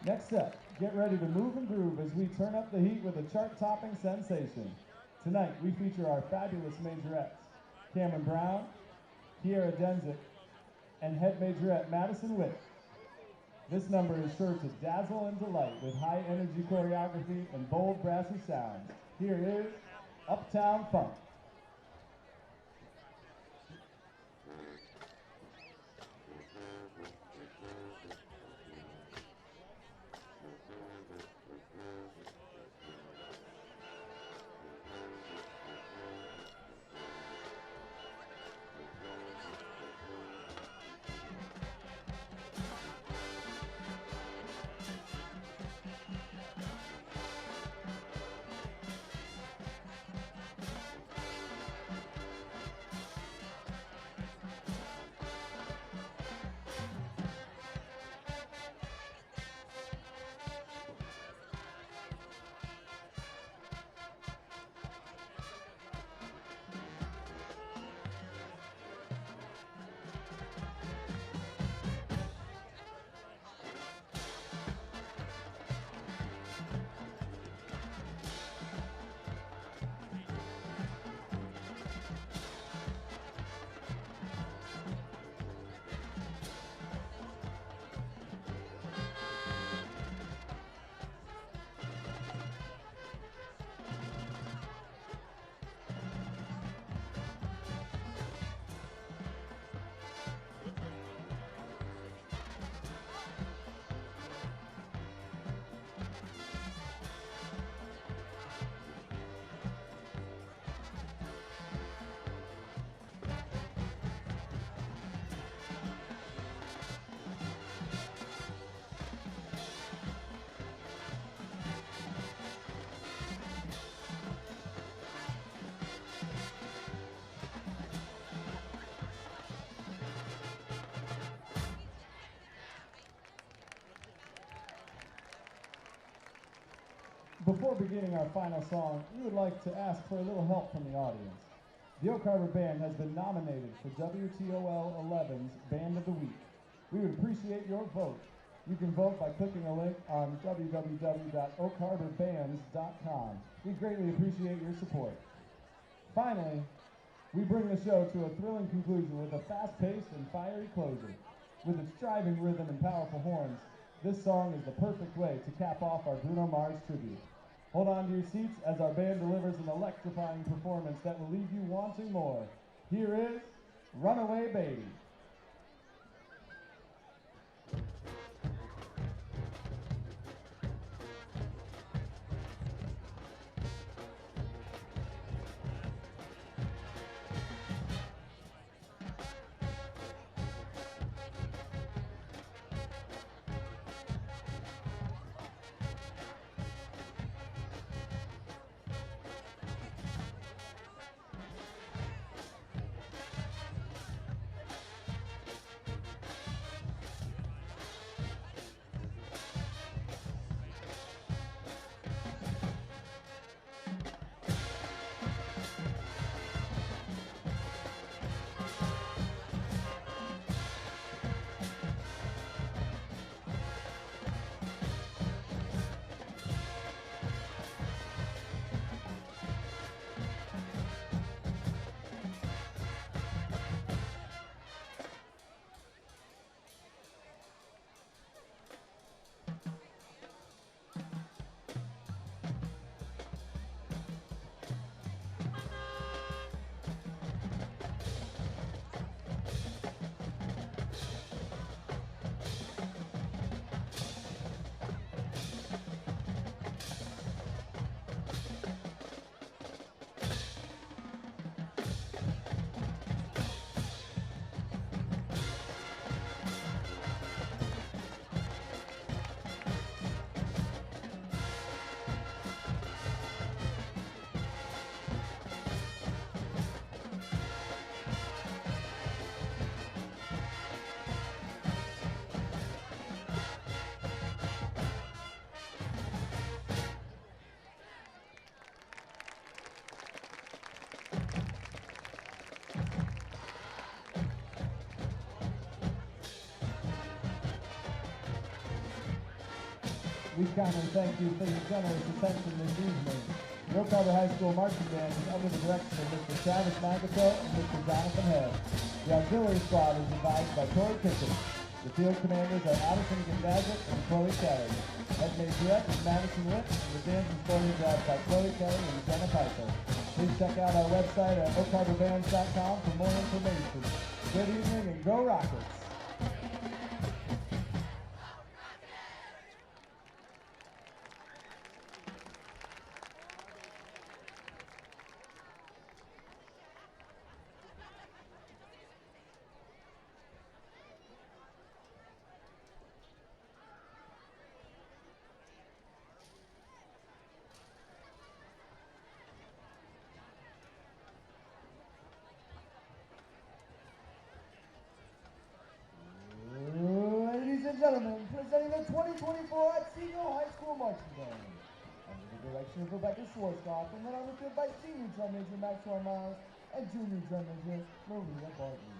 Next up, get ready to move and groove as we turn up the heat with a chart-topping sensation. Tonight, we feature our fabulous majorettes, Cameron Brown, Kiera Denzik, and head majorette Madison Witt. This number is sure to dazzle and delight with high-energy choreography and bold, brassy sounds. Here is Uptown Funk. Before beginning our final song, we would like to ask for a little help from the audience. The Oak Harbor Band has been nominated for WTOL 11's Band of the Week. We would appreciate your vote. You can vote by clicking a link on www.oakharborbands.com. We greatly appreciate your support. Finally, we bring the show to a thrilling conclusion with a fast-paced and fiery closer. With its driving rhythm and powerful horns, this song is the perfect way to cap off our Bruno Mars tribute. Hold on to your seats as our band delivers an electrifying performance that will leave you wanting more. Here is Runaway Baby. We kindly thank you for your generous attention this evening. The Oak Harbor High School Marching Band is under the direction of Mr. Travis Magato and Mr. Jonathan Head. The auxiliary squad is advised by Tori Pickett. The field commanders are Addison Gonzaga and Chloe Kelly. Head majorette is Madison Litt, and the dance is choreographed by Chloe Kelly and Jenna Piper. Please check out our website at oakharborbands.com for more information. Good evening and go Rockets! Ladies and gentlemen, presenting the 2024 Otsego High School Marching Band. Under the direction of Rebecca Schwarzkopf and then on the field by senior drum major Maxwell Miles and junior drum major Maria Barton.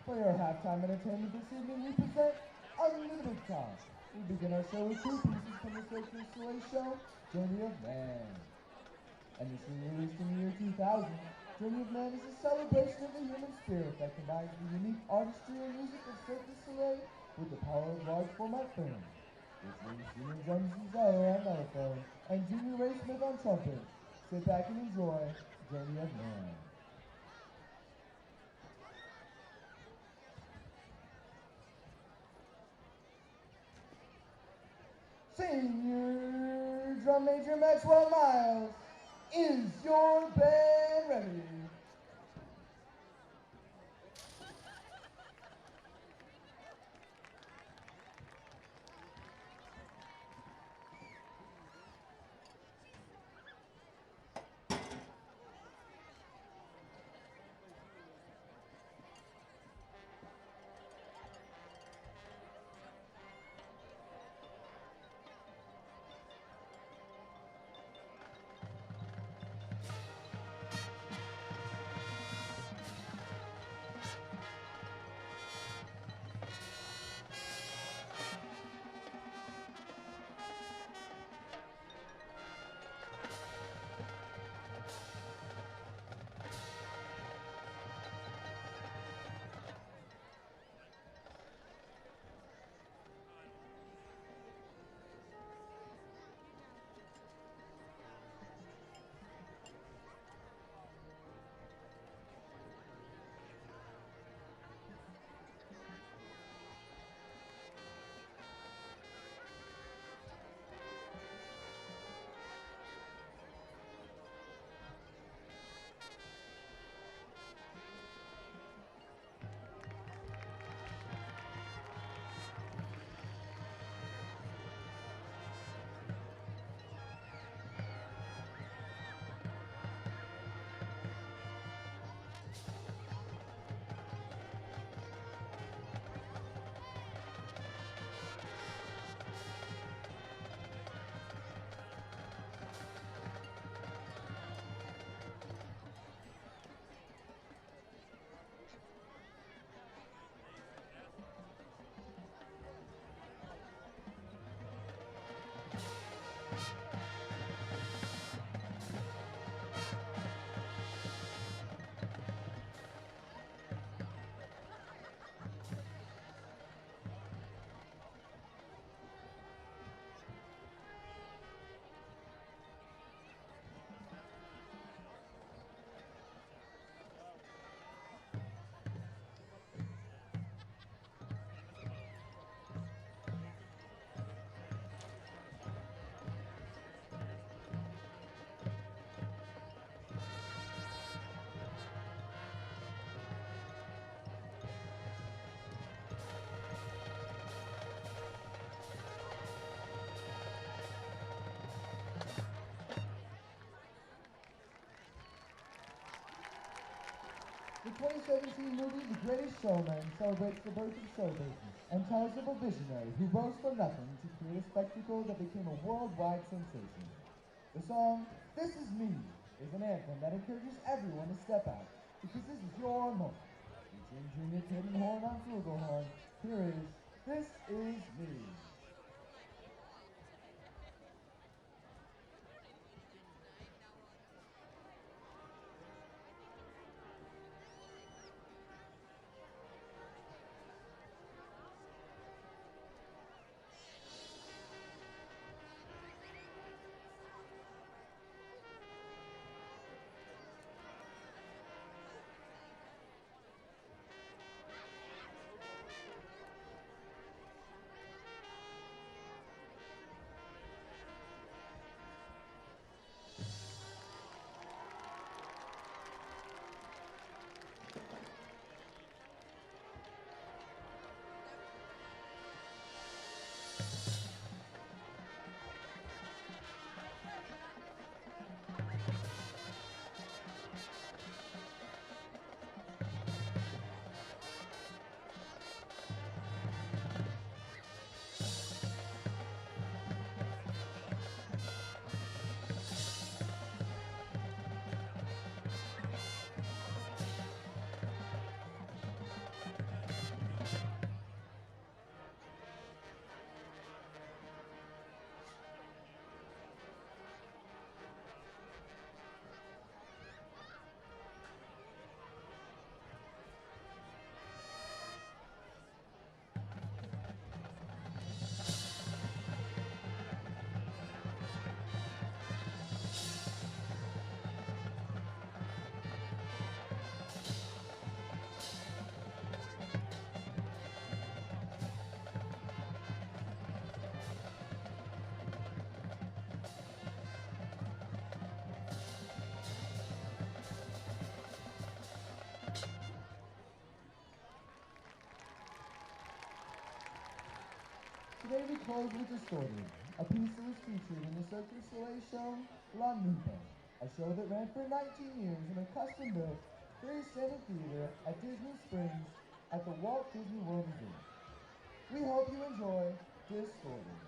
For your halftime entertainment this evening, we present Unlimited Time. We begin our show with two pieces from the Circus Soleil show, Journey of Man. Initially released in the year 2000, Journey of Man is a celebration of the human spirit that combines the unique artistry and music of Cirque du Soleil with the power of large format film. Featuring senior drums Zara on mellophone and junior Ray Smith on trumpet. Sit back and enjoy Journey of Man. Senior drum major Maxwell Miles, is your band ready? The 2017 movie The Greatest Showman celebrates the birth of show business and tells of a visionary who rose from nothing to create a spectacle that became a worldwide sensation. The song, This Is Me, is an anthem that encourages everyone to step out, because this is your moment. Featuring Junior Kid and Horn on flugelhorn, here is This Is Me. today we close with Distorted, a piece that was featured in the Cirque du Soleil show La Nuba, a show that ran for 19 years in a custom-built, freestanding theater at Disney Springs at the Walt Disney World Resort. We hope you enjoy Distorted.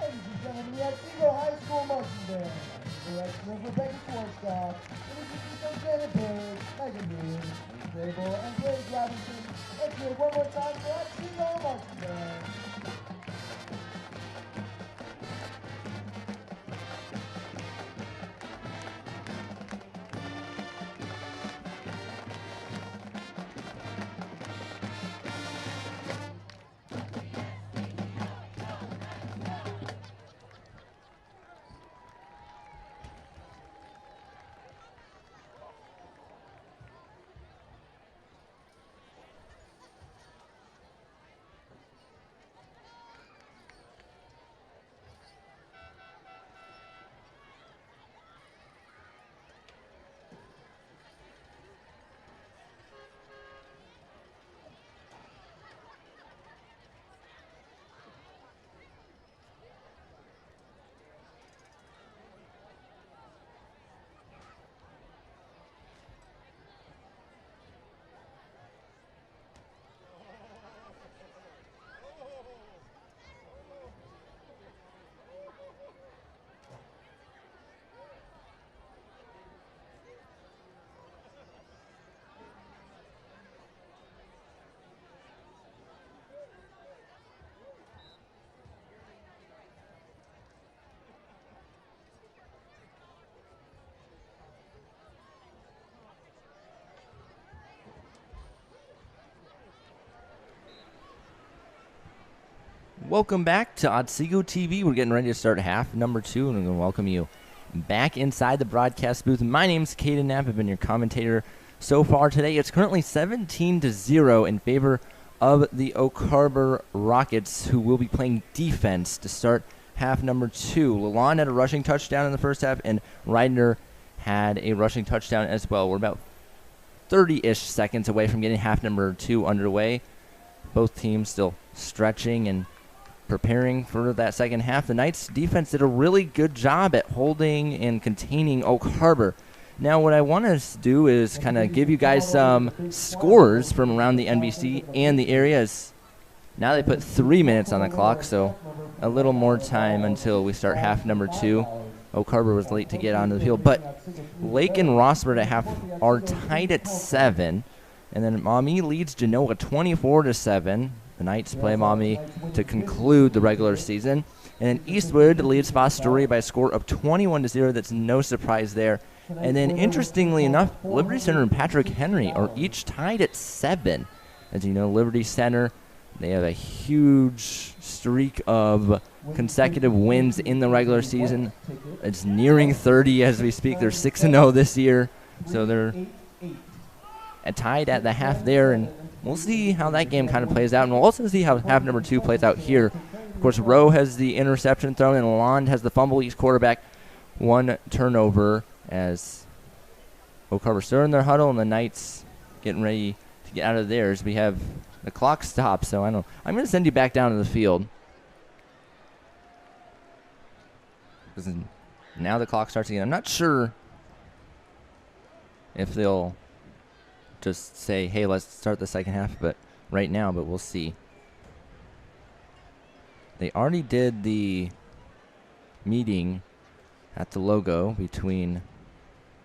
Ladies and gentlemen, the Otsego High School Marching Band, the direction of Rebecca Schwarzkopf, introducing some Janet Bird, Megan Moon, Lee Grable, and Blake Robinson. Let's hear it one more time for Otsego Marching Band. Welcome back to Otsego TV. We're getting ready to start half number 2, and I'm going to welcome you back inside the broadcast booth. My name's Caden Knapp. I've been your commentator so far today. It's currently 17-0 in favor of the Oak Harbor Rockets, who will be playing defense to start half number 2. Lalonde had a rushing touchdown in the first half, and Reidner had a rushing touchdown as well. We're about 30-ish seconds away from getting half number 2 underway. both teams still stretching and preparing for that second half. The Knights defense did a really good job at holding and containing Oak Harbor. Now what I want to do is kind of give you guys some scores from around the NBC and the areas. Now they put 3 minutes on the clock, so a little more time until we start half number 2. Oak Harbor was late to get onto the field, but Lake and Rossford at half are tied at 7, and then Maumee leads Genoa 24-7. The Knights play Maumee to conclude the regular season, and then Eastwood leads Fostoria by a score of 21-0. That's no surprise there. And then, interestingly enough, Liberty Center and Patrick Henry are each tied at 7. As you know, Liberty Center, they have a huge streak of consecutive wins in the regular season. It's nearing 30 as we speak. They're 6-0 this year, so they're tied at the half there, and we'll see how that game kind of plays out, and we'll also see how half number 2 plays out here. Of course, Rowe has the interception thrown, and Lalonde has the fumble. Each quarterback 1 turnover as Oak Harbor still in their huddle, and the Knights getting ready to get out of theirs. We have the clock stopped, so I'm going to send you back down to the field. Now the clock starts again. I'm not sure if they'll just say, hey, let's start the second half, but right now, but we'll see. They already did the meeting at the logo between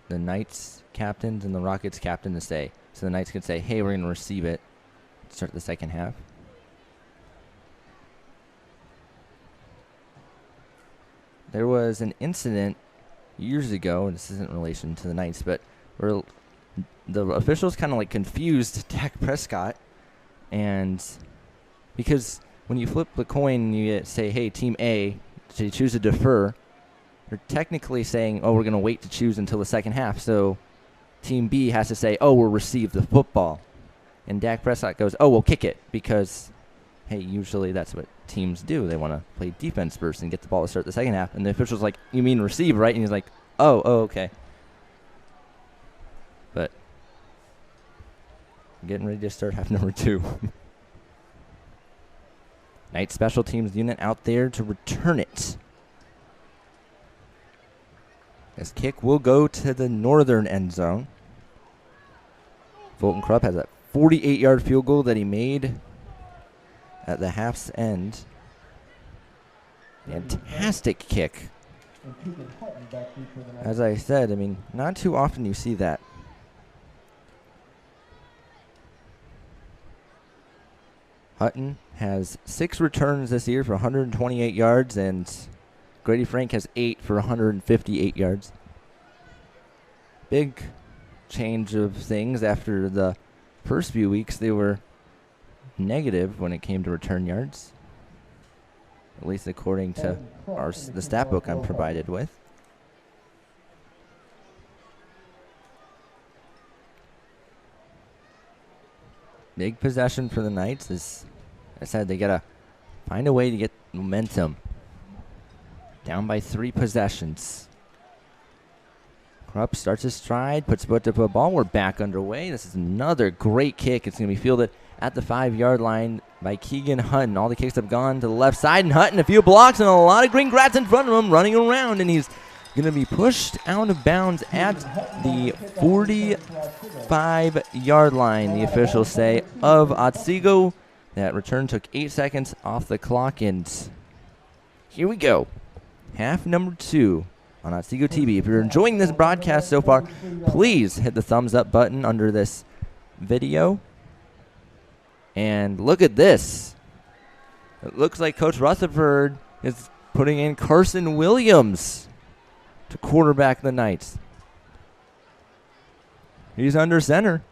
the Knights captains and the Rockets captain to say, so the Knights can say, hey, we're going to receive it, start the second half. There was an incident years ago, and this isn't in relation to the Knights, but where the officials kind of like confused Dak Prescott, and because when you flip the coin, you say, hey, team A, so you choose to defer, they're technically saying, oh, we're going to wait to choose until the second half, so team B has to say, oh, we'll receive the football. And Dak Prescott goes, oh, we'll kick it, because, hey, usually that's what teams do. They want to play defense first and get the ball to start the second half. And the official's like, you mean receive, right? And he's like, oh, okay. But getting ready to start half number 2. Knight special teams unit out there to return it. This kick will go to the northern end zone. Fulton Krupp has a 48-yard field goal that he made at the half's end. Fantastic kick. As I said, I mean, not too often you see that. Hutton has 6 returns this year for 128 yards, and Grady Frank has 8 for 158 yards. Big change of things after the first few weeks. They were negative when it came to return yards, at least according to the stat book I'm provided with. Big possession for the Knights. As I said, they got to find a way to get momentum. Down by 3 possessions. Krupp starts his stride, puts foot to the ball. We're back underway. This is another great kick. It's going to be fielded at the 5-yard line by Keegan Hutton. All the kicks have gone to the left side, and Hutton, a few blocks and a lot of green grass in front of him, running around, and he's going to be pushed out of bounds at the 45-yard line, the officials say, of Otsego. That return took 8 seconds off the clock, and here we go. Half number 2 on Otsego TV. If you're enjoying this broadcast so far, please hit the thumbs up button under this video. And look at this. It looks like Coach Rutherford is putting in Carson Williams to quarterback the Knights. He's under center.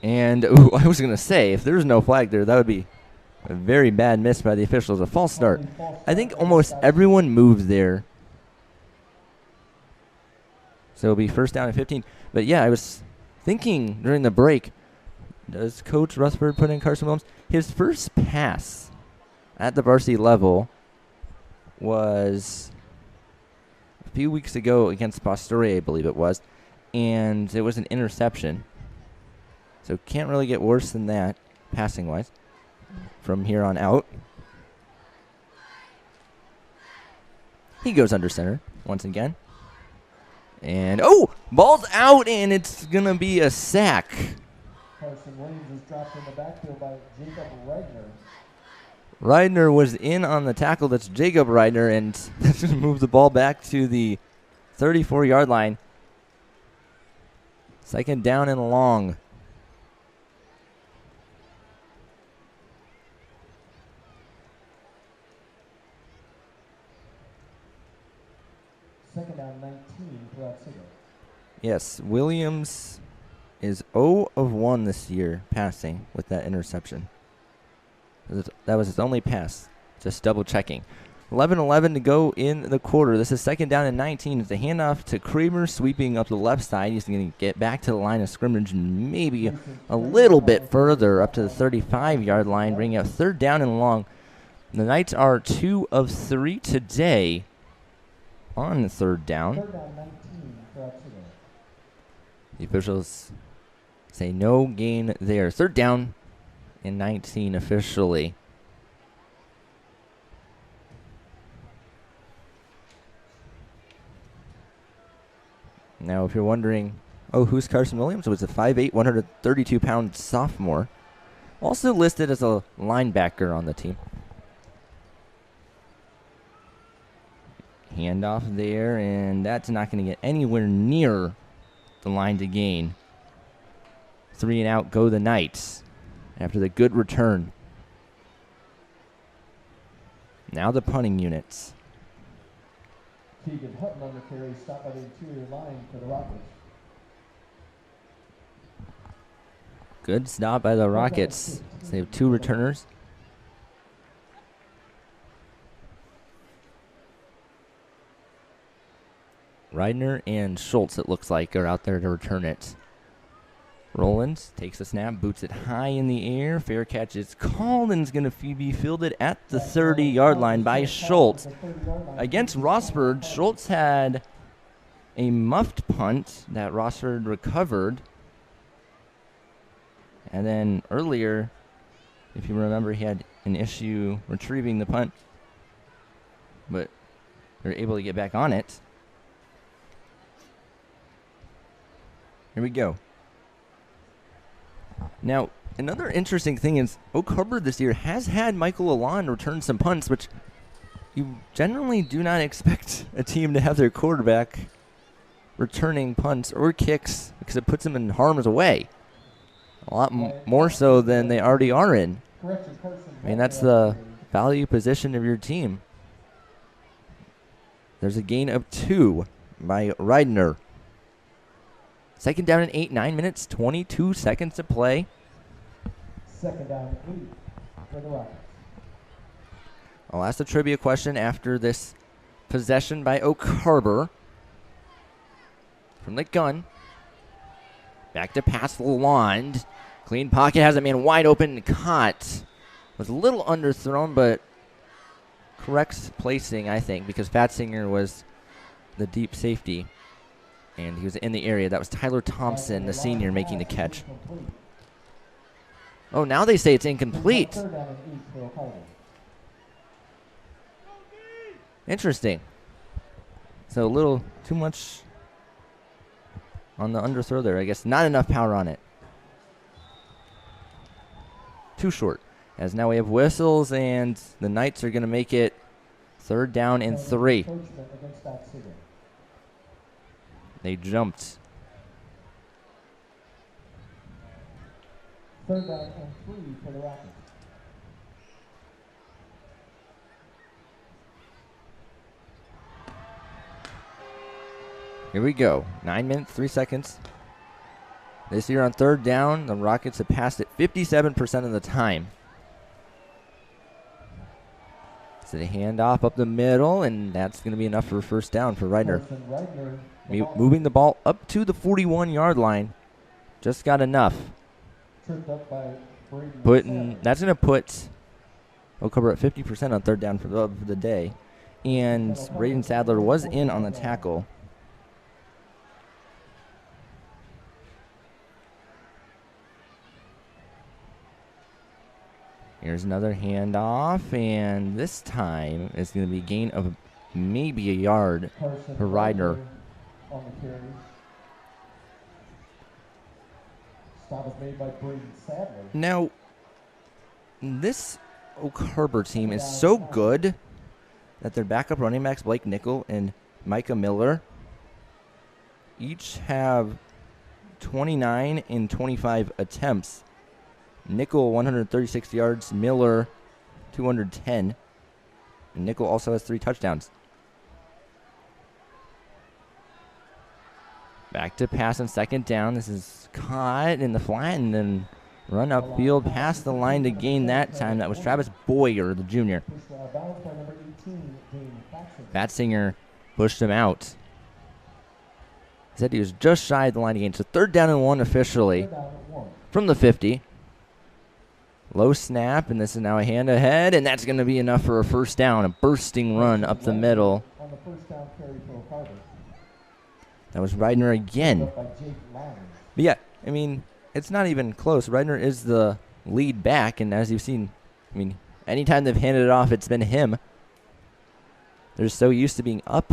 And I was going to say, if there's no flag there, that would be a very bad miss by the officials. A false start. I think almost everyone moved there. So it'll be first down and 15. But yeah, I was thinking during the break, does Coach Rutherford put in Carson Williams? His first pass at the varsity level was a few weeks ago against Fostoria, I believe it was. And it was an interception. So can't really get worse than that, passing-wise, from here on out. He goes under center once again. And, oh, ball's out, and it's going to be a sack. Carson Williams is dropped in the backfield by Jacob Regner. Reidner was in on the tackle. That's Jacob Reidner, and that's going to move the ball back to the 34-yard line. Second down and long. Second down 19 for Otsego. Yes, Williams is 0 of 1 this year passing with that interception. That was his only pass. Just double checking. 11-11 to go in the quarter. This is second down and 19. It's a handoff to Kramer, sweeping up the left side. He's going to get back to the line of scrimmage and maybe a little bit further up to the 35-yard line, bringing up third down and long. The Knights are 2 of 3 today on third down. Third down 19 for Otsego. The officials say no gain there. Third down and 19 officially. Now, if you're wondering, oh, who's Carson Williams? It was a 5'8", 132-pound sophomore. Also listed as a linebacker on the team. Handoff there, and that's not going to get anywhere near the line to gain. 3 and out go the Knights after the good return. Now the punting units. Keegan Hutton on the carry, stopped by the interior line for the Rockets. Good stop by the Rockets. They have 2 returners. Reidner and Schultz, it looks like, are out there to return it. Rollins takes the snap, boots it high in the air. Fair catch is called and is going to be fielded at the 30-yard line by Schultz. Against Rossford, Schultz had a muffed punt that Rossford recovered. And then earlier, if you remember, he had an issue retrieving the punt, but they're able to get back on it. Here we go. Now, another interesting thing is Oak Harbor this year has had Michael Alon return some punts, which you generally do not expect a team to have their quarterback returning punts or kicks because it puts them in harm's way. A lot more so than they already are in. I mean, that's the value position of your team. There's a gain of 2 by Reidner. Second down and 8, 9 minutes, 22 seconds to play. Second down 8 for the Rockets. I'll ask the trivia question after this possession by Oak Harbor. From the gun. Back to pass Lalonde. Clean pocket, has a man wide open, caught. Was a little underthrown, but correct placing, I think, because Fatsinger was the deep safety. And he was in the area. That was Tyler Thompson, the senior, making the catch. Oh, now they say it's incomplete. Interesting. So a little too much on the underthrow there. I guess not enough power on it. Too short. As now we have whistles, and the Knights are going to make it third down and 3. They jumped. Third down and 3 for the Rockets. Here we go. 9 minutes, 3 seconds. This year on third down, the Rockets have passed it 57% of the time. So they hand off up the middle, and that's going to be enough for a first down for Reidner. Moving the ball up to the 41-yard line. Just got enough. That's going to put Oak Harbor at 50% on third down for the day. And Braden Sadler was in on the tackle. Here's another handoff, and this time it's going to be a gain of maybe a yard for Ryder. On the carry. Stop is made by Braden Sadler. Now, this Oak Harbor team is so good that their backup running backs, Blake Nickel and Micah Miller, each have 29 and 25 attempts. Nickel 136 yards, Miller 210. And Nickel also has 3 touchdowns. Back to pass on second down. This is caught in the flat and then run upfield past the line to gain that time. That was Travis Boyer, the junior. Batzinger pushed him out. He said he was just shy of the line to gain. So 3rd down and 1 officially from the 50. Low snap, and this is now a hand ahead, and that's going to be enough for a first down. A bursting run up the middle. On the first down carry for Oak Harbor. That was Reidner again. But yeah, I mean, it's not even close. Reidner is the lead back, and as you've seen, I mean, anytime they've handed it off, it's been him. They're so used to being up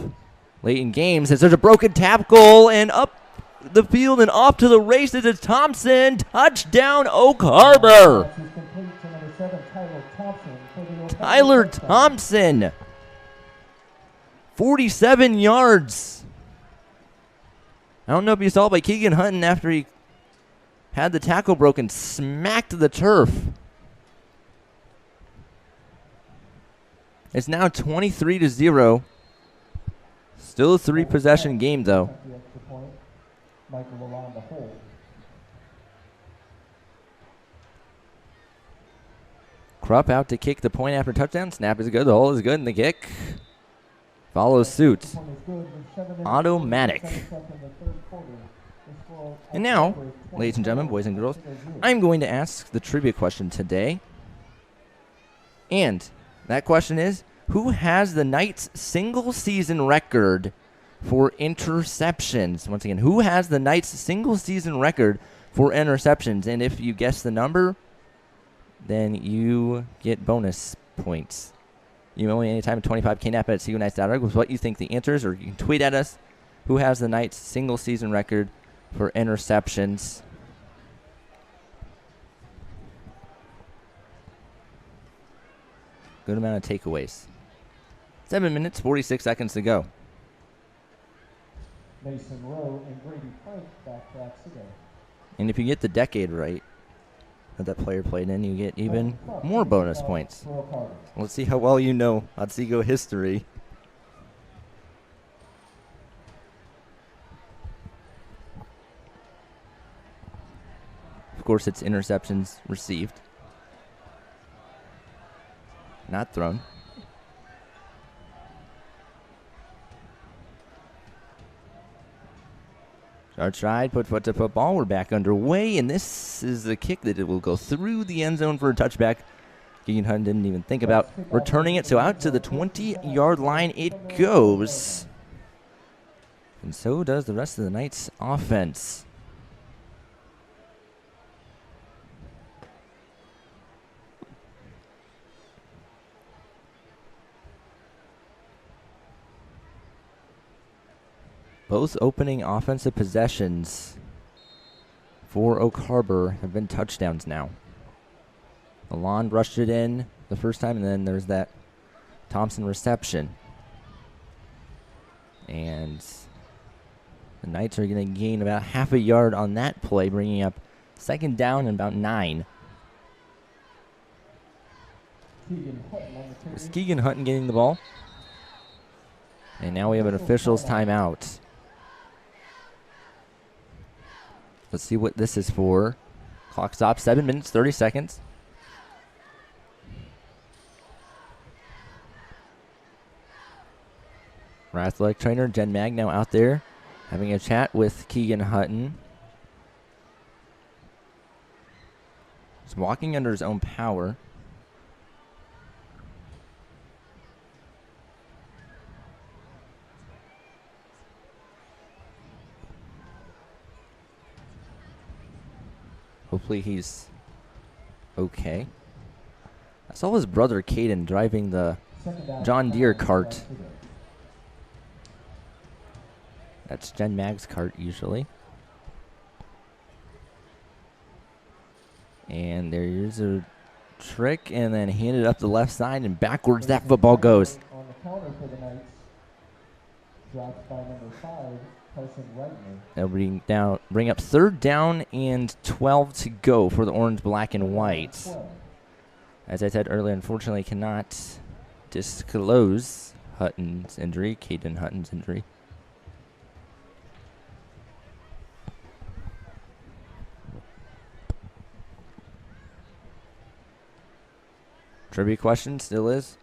late in games. As there's a broken tackle, and up the field and off to the races is Thompson. Touchdown, Oak Harbor. Tyler Thompson. 47 yards. I don't know if you saw it, but Keegan Hutton, after he had the tackle broken, smacked the turf. It's now 23-0. Still a 3-possession game, though. Krupp out to kick the point after touchdown. Snap is good. The hole is good, and the kick follows suit. Automatic. And now, ladies and gentlemen, boys and girls, I'm going to ask the trivia question today. And that question is, who has the Knights' single-season record for interceptions? Once again, who has the Knights' single-season record for interceptions? And if you guess the number, then you get bonus points. Email me anytime at 25knap at OtsegoKnights.org with what you think the answer is, or you can tweet at us. Who has the Knights' single-season record for interceptions? Good amount of takeaways. 7 minutes, 46 seconds to go. Mason Rowe and Grady Frank back to Otsego. And if you get the decade right that that player played in, you get even more bonus points. Let's see how well you know Otsego history. Of course, it's interceptions received, not thrown. Starts right, put foot to football. We're back underway, and this is the kick that it will go through the end zone for a touchback. Keegan Hutton didn't even think about returning it, so out to the 20-yard line it goes. And so does the rest of the Knights' offense. Both opening offensive possessions for Oak Harbor have been touchdowns now. Alon rushed it in the first time, and then there's that Thompson reception. And the Knights are going to gain about half a yard on that play, bringing up second down and about 9. It's Keegan Hutton getting the ball. And now we have an official's timeout. Let's see what this is for. Clock stops, 7 minutes, 30 seconds. Our athletic trainer, Jen Magnow, out there having a chat with Keegan Hutton. He's walking under his own power. Hopefully he's okay. saw his brother Caden driving the John Deere cart. That's Jen Mag's cart usually. And there's a trick and then handed up the left side and backwards that football goes. On the counter for the Knights, dropped by number 5, Carson Reitner. They'll bring up 3rd down and 12 to go for the orange, black, and white. As I said earlier, unfortunately cannot disclose Hutton's injury, Caden Hutton's injury. Trivia question still is,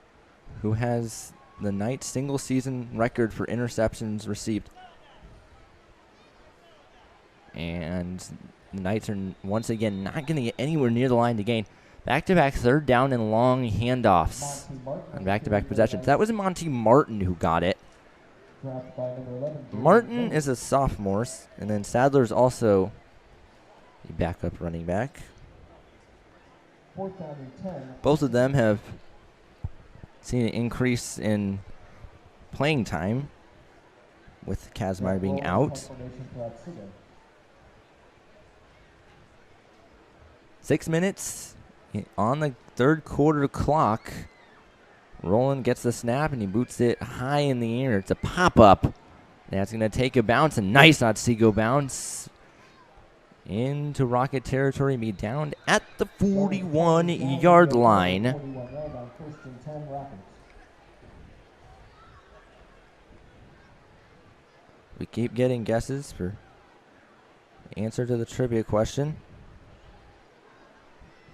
who has the Knights single season record for interceptions received? And the Knights are once again not going to get anywhere near the line to gain. Back-to-back 3rd down and long handoffs on back-to-back possessions. That was Monty Martin who got it. Martin is a sophomore, and then Sadler's also a backup running back. Both of them have seen an increase in playing time with Kazmaier being out. 6 minutes on the 3rd quarter clock. Roland gets the snap and he boots it high in the air. It's a pop-up. That's going to take a bounce, a nice Otsego bounce into Rocket territory, be down at the 41-yard line. We keep getting guesses for the answer to the trivia question.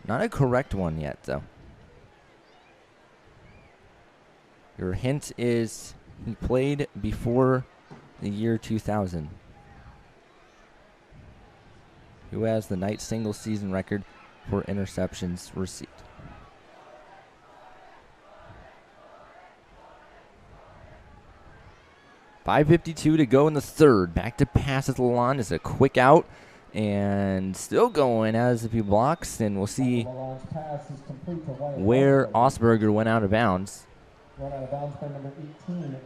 Not a correct one yet, though. Your hint is he played before the year 2000. Who has the Knights single season record for interceptions received? .552 to go in the 3rd. Back to pass at the line. It's a quick out. And still going, has a few blocks. And we'll see where Osberger went out of bounds. Run out of bounds by number 18,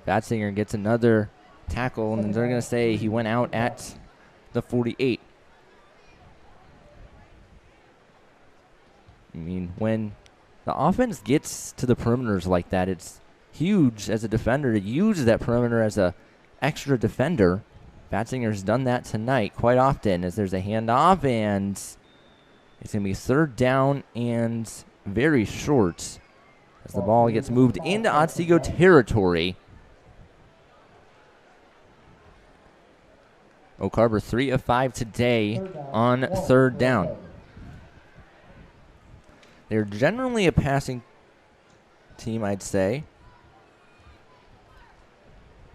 Batzinger gets another tackle. And they're going to say he went out at the 48. I mean, when the offense gets to the perimeters like that, it's huge as a defender to use that perimeter as a extra defender. Batzinger's done that tonight quite often as there's a handoff, and it's going to be 3rd down and very short as the ball gets moved into Otsego territory. Oak Harbor 3 of 5 today on 3rd down. They're generally a passing team, I'd say.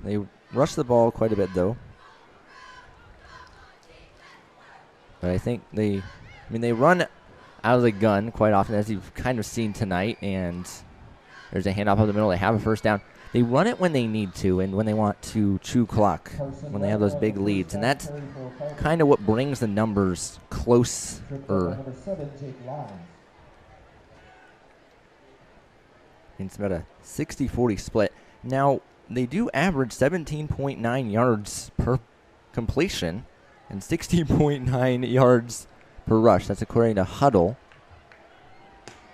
They rush the ball quite a bit, though. But I think they run out of the gun quite often, as you've kind of seen tonight, and there's a handoff up the middle. They have a 1st down. They run it when they need to and when they want to chew clock, when they have those big leads. And that's kind of what brings the numbers closer. It's about a 60-40 split. Now, they do average 17.9 yards per completion and 16.9 yards per rush. That's according to Huddle.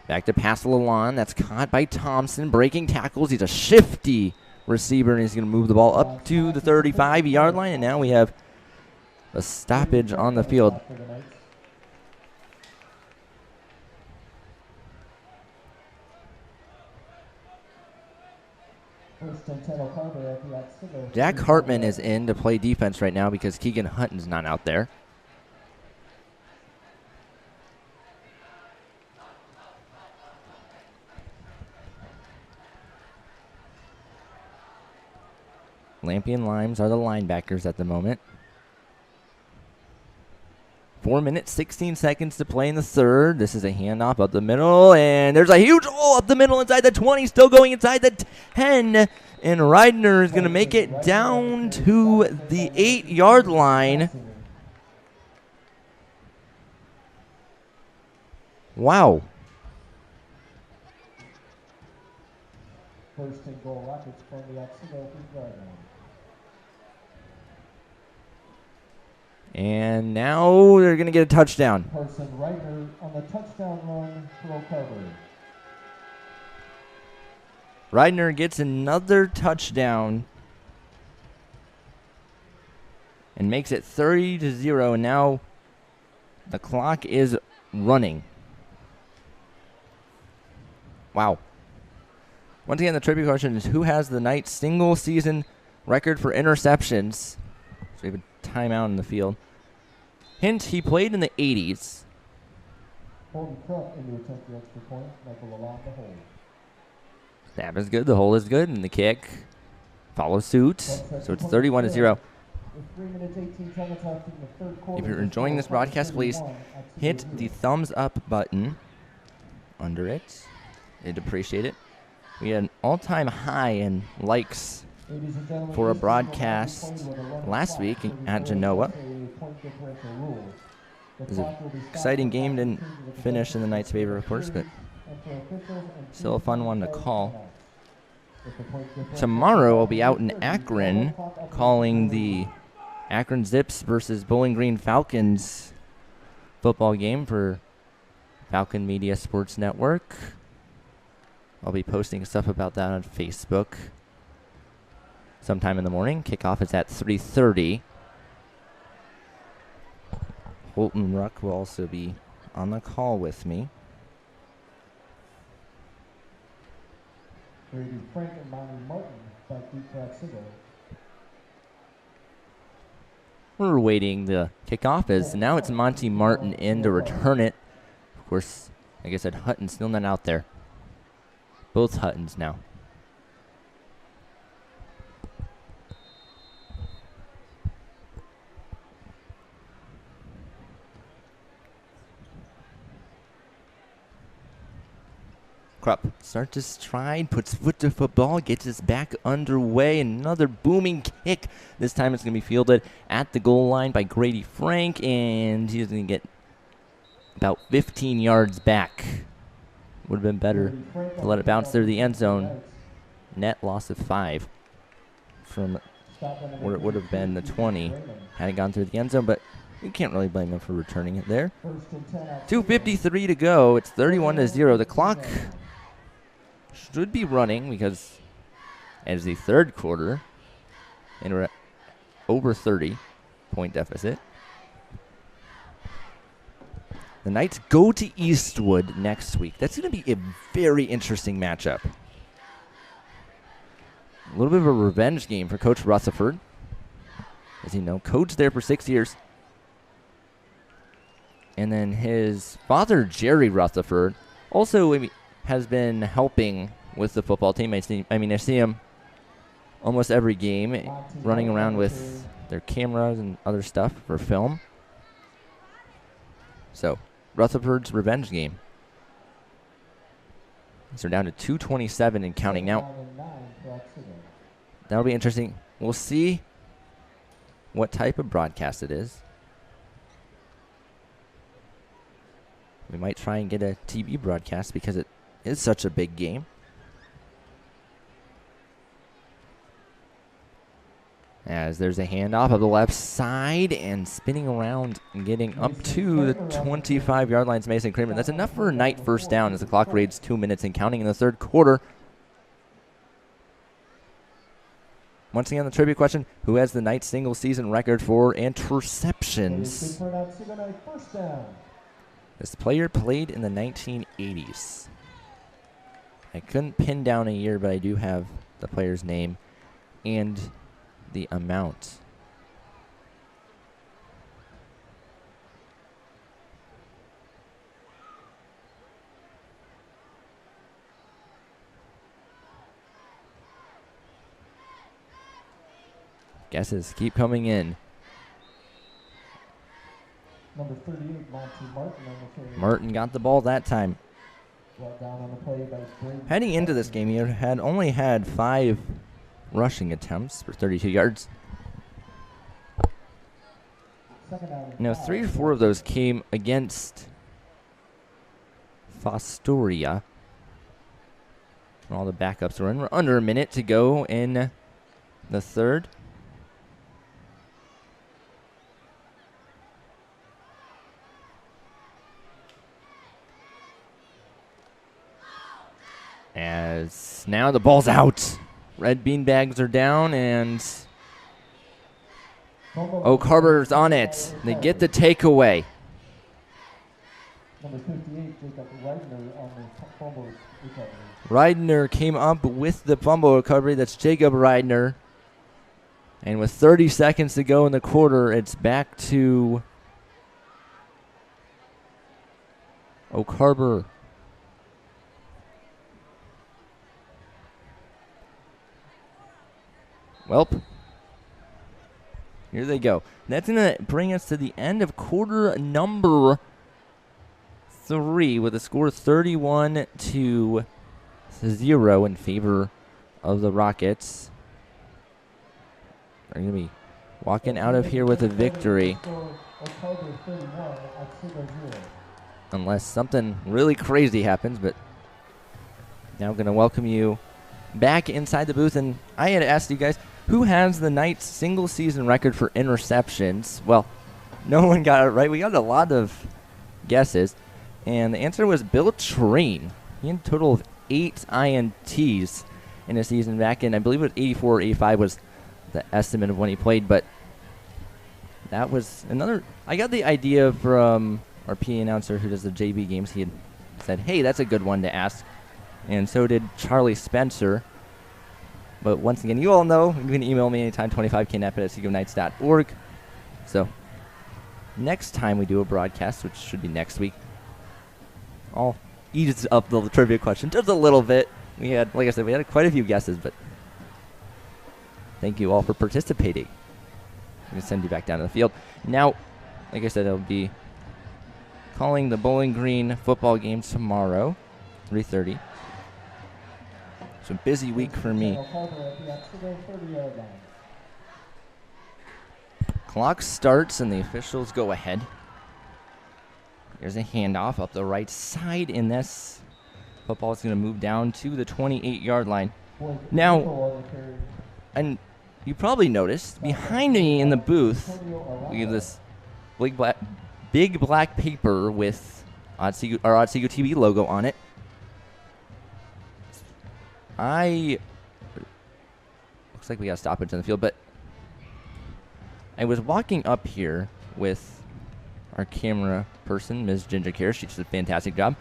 Back to pass to Lalonde. That's caught by Thompson. Breaking tackles. He's a shifty receiver, and he's going to move the ball up to the 35-yard line. And now we have a stoppage on the field. Jack Hartman is in to play defense right now because Keegan Hutton's not out there. Lampy and Limes are the linebackers at the moment. 4 minutes, 16 seconds to play in the 3rd. This is a handoff up the middle, and there's a huge hole up the middle inside the 20, still going inside the 10, and Reidner is going to make it down to the 8-yard line. Wow. First and goal, Rockets from the Otsego 3-yard line. And now they're going to get a touchdown. Carson Reitner on the touchdown run for Oak Harbor. Reidner gets another touchdown and makes it 30-0. And now the clock is running. Wow. Once again, the trivia question is, who has the Knights single season record for interceptions? So we have a timeout in the field. Hint, he played in the 80s. Holden Cook into attempt the extra point. Michael allowed the hold. Snap is good, the hold is good, and the kick follows suit. So it's 31-0. If you're enjoying this broadcast, please hit the thumbs up button under it. I'd appreciate it. We had an all-time high in likes for a broadcast last week at Genoa. It was an exciting game. Didn't finish in the Knights' favor, of course, but still a fun one to call. Tomorrow I'll be out in Akron calling the Akron Zips versus Bowling Green Falcons football game for Falcon Media Sports Network. I'll be posting stuff about that on Facebook sometime in the morning. Kickoff is at 3:30. Holton Ruck will also be on the call with me. Frank and Monty Martin back deep for Otsego. We're waiting the kickoff as now it's Monty Martin in to return it. Of course, like I said, Hutton's still not out there. Both Huttons now. Krupp starts his stride, puts foot to football, gets his back underway. Another booming kick. This time it's going to be fielded at the goal line by Grady Frank, and he's going to get about 15 yards back. Would have been better to let it bounce through the end zone. Net loss of 5 from where it would have been the 20 had it gone through the end zone, but you can't really blame him for returning it there. 2:53 to go. It's 31-0. The clock should be running because as the third quarter, and we're at over 30-point deficit. The Knights go to Eastwood next week. That's going to be a very interesting matchup. A little bit of a revenge game for Coach Rutherford. As you know, coached there for 6 years. And then his father, Jerry Rutherford, also has been helping with the football team. I see him almost every game running around with their cameras and other stuff for film. So, Rutherford's revenge game. So down to 2:27 and counting now. That'll be interesting. We'll see what type of broadcast it is. We might try and get a TV broadcast because it is such a big game. As there's a handoff of the left side and spinning around and getting up to the 25-yard line. Mason Kramer. That's enough for a Knight first down as the clock reads 2 minutes and counting in the third quarter. Once again, the trivia question, who has the Knights single-season record for interceptions? This player played in the 1980s. I couldn't pin down a year, but I do have the player's name and the amount. Guesses keep coming in. Number 38, Monty Martin. Martin got the ball that time. Down on the play by Heading into this game, he had only had 5 rushing attempts for 32 yards. Now, 3 or 4 of those came against Fostoria. All the backups are in. We're under a minute to go in the third. As now the ball's out. Red beanbags are down, and Oak Harbor's on it. They get the takeaway. Number 58, Jacob Reitner on the fumble recovery. Reidner came up with the fumble recovery. That's Jacob Reidner. And with 30 seconds to go in the quarter, it's back to Oak Harbor. Welp. Here they go. That's going to bring us to the end of quarter number 3 with a score 31-0 in favor of the Rockets. They're going to be walking out of here with a victory. Unless something really crazy happens, but now I'm going to welcome you back inside the booth. And I had asked you guys, who has the Knights single season record for interceptions? Well, no one got it right. We got a lot of guesses. And the answer was Bill Train. He had a total of 8 INTs in a season back in, I believe it was 84 or 85 was the estimate of when he played. But that was another. I got the idea from our PA announcer who does the JV games. He had said, hey, that's a good one to ask. And so did Charlie Spencer. But once again, you all know, you can email me anytime, 25knap@otsegoknights.org. So next time we do a broadcast, which should be next week, I'll ease up the trivia question just a little bit. We had, like I said, we had quite a few guesses, but thank you all for participating. I'm going to send you back down to the field. Now, like I said, I'll be calling the Bowling Green football game tomorrow, 3:30. It's a busy week for me. Clock starts and the officials go ahead. There's a handoff up the right side, and this football is going to move down to the 28-yard line. Now, and you probably noticed, behind me in the booth, we have this big black paper with our Otsego TV logo on it. Looks like we got a stoppage in the field, but I was walking up here with our camera person, Ms. Ginger Care. She did a fantastic job.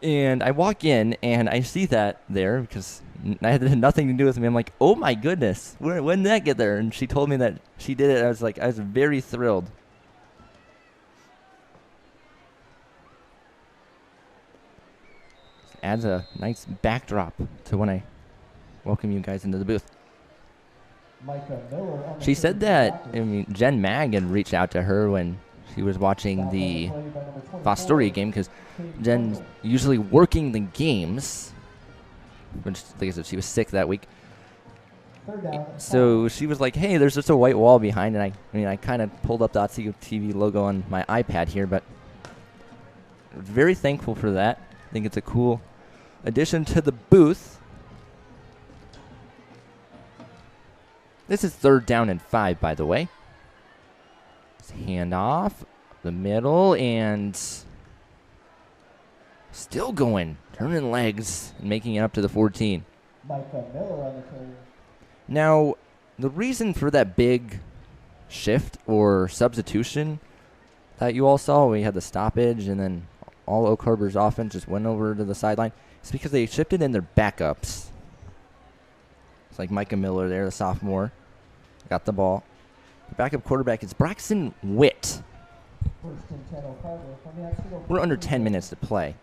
And I walk in, and I see that there because I had nothing to do with me. I'm like, oh, my goodness. When did that get there? And she told me that she did it. I was very thrilled. Adds a nice backdrop to when I welcome you guys into the booth. She said that, Jen Mag had reached out to her when she was watching the Varsity game because Jen's usually working the games, which, like I said, she was sick that week. So she was like, hey, there's just a white wall behind, and I kind of pulled up the Otsego TV logo on my iPad here, but I was very thankful for that. I think it's a cool addition to the booth. This is 3rd down and 5, by the way. Hand off the middle and still going, turning legs and making it up to the 14. Now, the reason for that big shift or substitution that you all saw, we had the stoppage and then all Oak Harbor's offense just went over to the sideline, is because they shifted in their backups. It's like Micah Miller there, the sophomore, got the ball. The backup quarterback is Braxton Witt. We're under 10 minutes to play.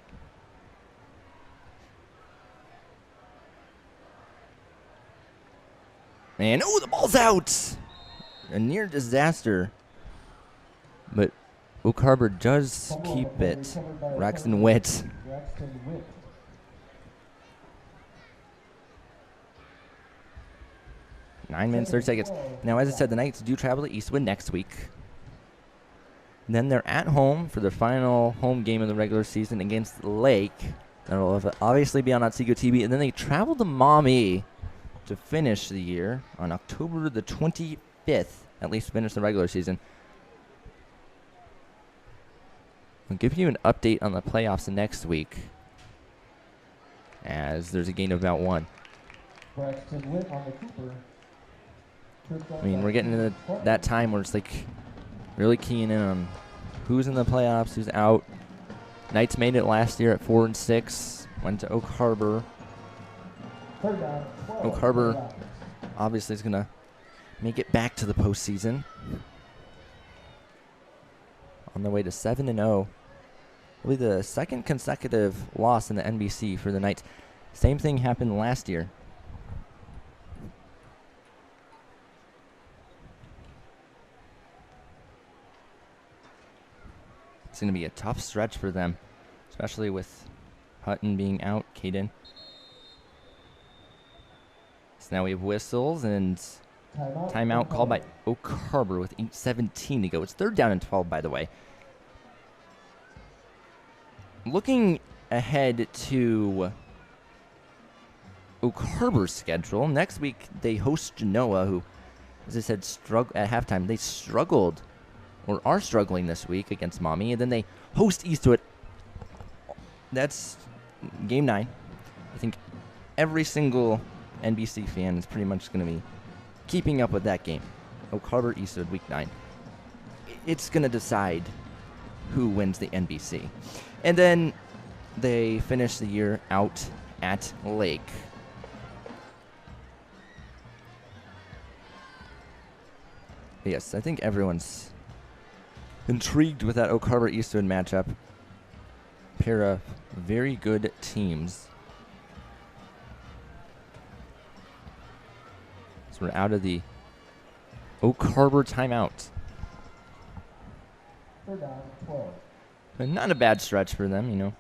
And, oh, the ball's out! A near disaster. But Oak Harbor does keep it. Braxton Witt. 9 minutes, 30 seconds. Now, as I said, the Knights do travel to Eastwood next week. Then they're at home for their final home game of the regular season against Lake That'll obviously be on Otsego TV. And then they travel to Maumee to finish the year on October the 25th, at least finish the regular season. I'll give you an update on the playoffs next week, as there's a gain of about 1. I mean, we're getting into that time where it's like really keying in on who's in the playoffs, who's out. Knights made it last year at 4-6, went to Oak Harbor. Oak Harbor obviously is going to make it back to the postseason. On their way to 7-0. It'll be the second consecutive loss in the NBC for the Knights. Same thing happened last year. It's going to be a tough stretch for them, especially with Hutton being out, Caden. So now we have whistles and timeout called by Oak Harbor with 8:17 to go. It's 3rd down and 12, by the way. Looking ahead to Oak Harbor's schedule, next week they host Genoa, who, as I said, at halftime, they struggled or are struggling this week against Maumee, and then they host Eastwood. That's game 9. I think every single NBC fan is pretty much going to be keeping up with that game. Oak Harbor, Eastwood, week 9. It's going to decide who wins the NBC. And then they finish the year out at Lake. Yes, I think everyone's intrigued with that Oak Harbor Eastwood matchup. Pair of very good teams. So we're out of the Oak Harbor timeout. 3rd down, 12. But not a bad stretch for them, you know.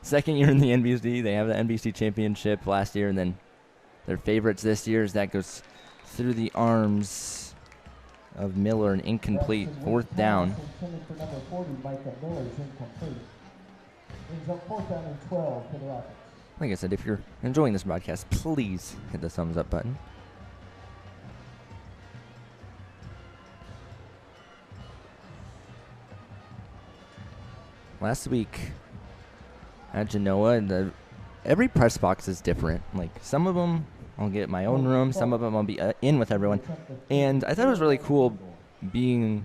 Second year in the NBC. They have the NBC championship last year, and then their favorites this year as that goes through the arms of Miller, an incomplete 4th down. Like I said, if you're enjoying this broadcast, please hit the thumbs up button. Last week at Genoa, every press box is different. Like, some of them I'll get my own room, some of them I'll be in with everyone. And I thought it was really cool being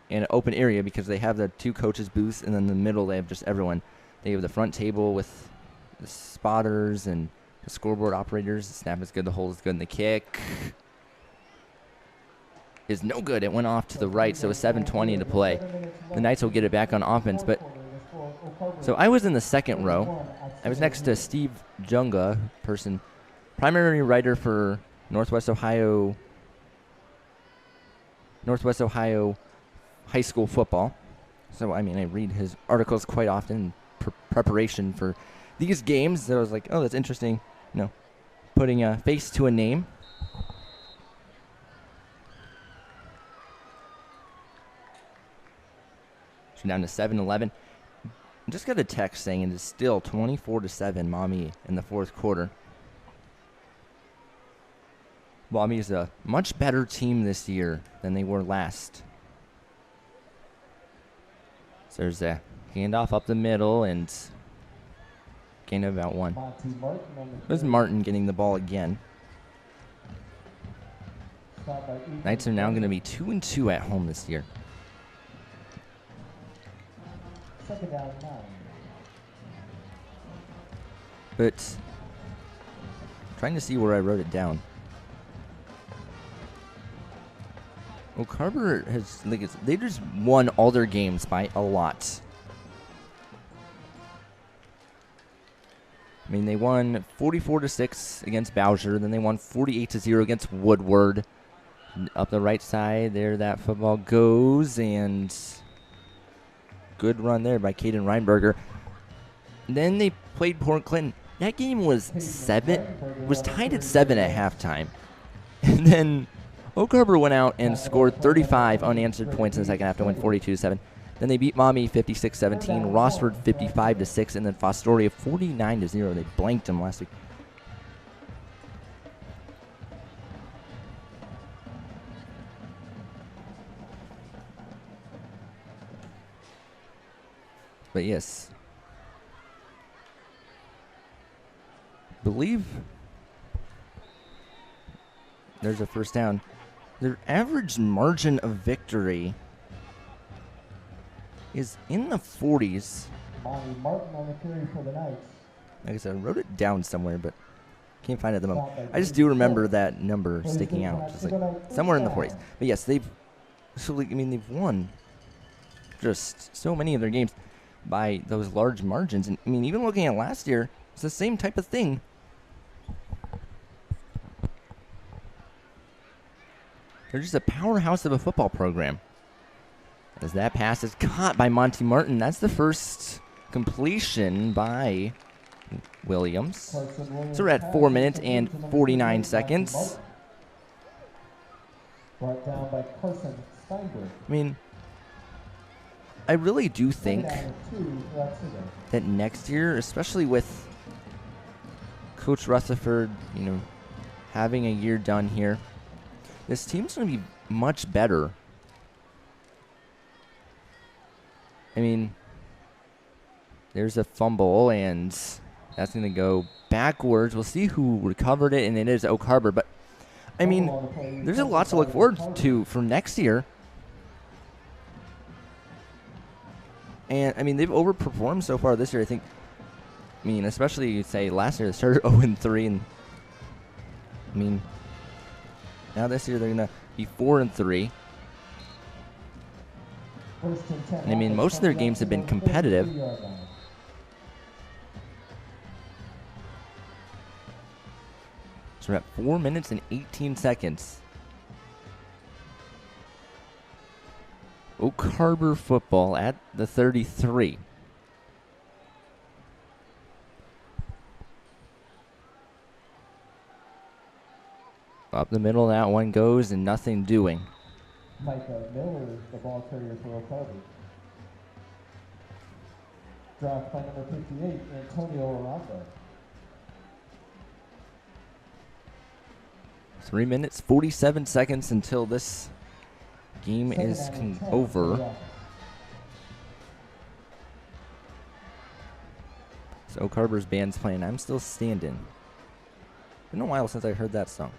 in an open area because they have the 2 coaches' booths, and then in the middle they have just everyone. They have the front table with the spotters and the scoreboard operators. The snap is good, the hold is good, and the kick is no good. It went off to the right, so it's 7:20 to play. The Knights will get it back on offense, but so I was in the second row. I was next to Steve Junga, primary writer for Northwest Ohio high school football. So, I mean, I read his articles quite often in preparation for these games. So I was like, oh, that's interesting, you know, putting a face to a name. So down to 7-11. Just got a text saying it is still 24-7 Maumee in the 4th quarter. Maumee is a much better team this year than they were last. So there's a handoff up the middle and gain of about 1. There's Martin getting the ball again. Knights are now going to be 2-2 at home this year. 2nd down, 9. But trying to see where I wrote it down. Oak Harbor has they just won all their games by a lot. I mean, they won 44-6 against Bowser, then they won 48-0 against Woodward. Up the right side, there that football goes, and good run there by Caden Reinberger. Then they played Port Clinton. That game was tied at 7 at halftime. And then Oak Harbor went out and scored 35 unanswered points in the second half to win 42-7. Then they beat Maumee 56-17, Rossford 55-6, and then Fostoria 49-0. They blanked them last week. But yes, I believe there's a first down. Their average margin of victory is in the 40s. Monty Martin on the carry for the Knights. Like I said, I wrote it down somewhere, but can't find it at the moment. I just do remember that number sticking out, just like somewhere in the 40s. But yes, they've won just so many of their games by those large margins. And I mean, even looking at last year, it's the same type of thing. They're just a powerhouse of a football program. As that pass is caught by Monty Martin. That's the first completion by Williams. So we're at 4 minutes and 49 seconds. Brought down by Carson Steinberg. I mean, I really do think that next year, especially with Coach Rutherford, having a year done here, this team's going to be much better. I mean, there's a fumble, and that's going to go backwards. We'll see who recovered it, and it is Oak Harbor. But, I mean, there's a lot to look forward to for next year. And, I mean, they've overperformed so far this year, I think. I mean, especially, you'd say, last year they started 0-3. And, I mean, now this year they're going to be 4-3. And, I mean, most of their games have been competitive. So we're at 4 minutes and 18 seconds. Oak Harbor football at the 33. Up the middle, that one goes, and nothing doing. Micah Miller, the ball carrier for Oak Harbor. Draft by number 58, Antonio Aranda. 3 minutes, 47 seconds until this game is over. So Oak Harbor's band's playing I'm Still Standing. It's been a while since I heard that song.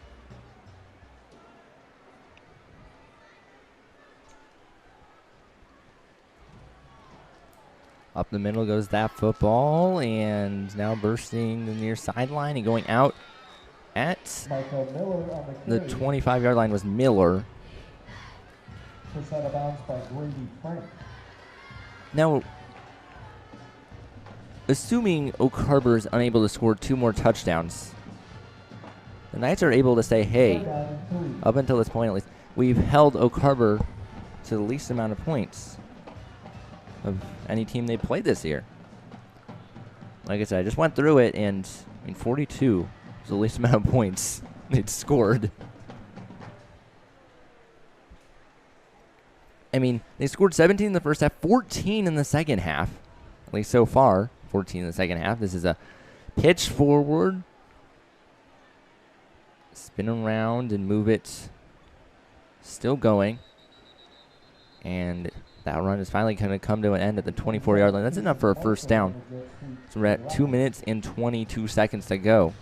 Up the middle goes that football, and now bursting the near sideline and going out at the 25-yard line was Miller. Pushed out of bounds by Grady Frank. Now, assuming Oak Harbor is unable to score 2 more touchdowns, the Knights are able to say, hey, up until this point at least, we've held Oak Harbor to the least amount of points of any team they played this year. Like I said, I just went through it, and 42 was the least amount of points they'd scored. I mean, they scored 17 in the first half, 14 in the second half, at least so far, 14 in the second half. This is a pitch forward, spin around and move it, still going, and that run is finally going to come to an end at the 24-yard line. That's enough for a first down. So we're at 2 minutes and 22 seconds to go.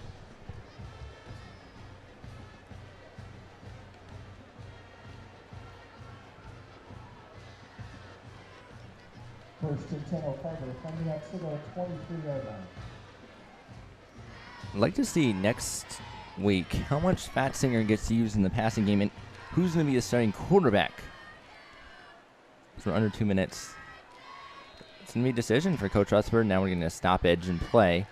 First and 10, Oak Harbor from the Otsego 23-yard line. I'd like to see next week how much Fatsinger gets used in the passing game and who's going to be the starting quarterback. For under 2 minutes. It's going to be a decision for Coach Rutherford. Now we're going to stoppage and play.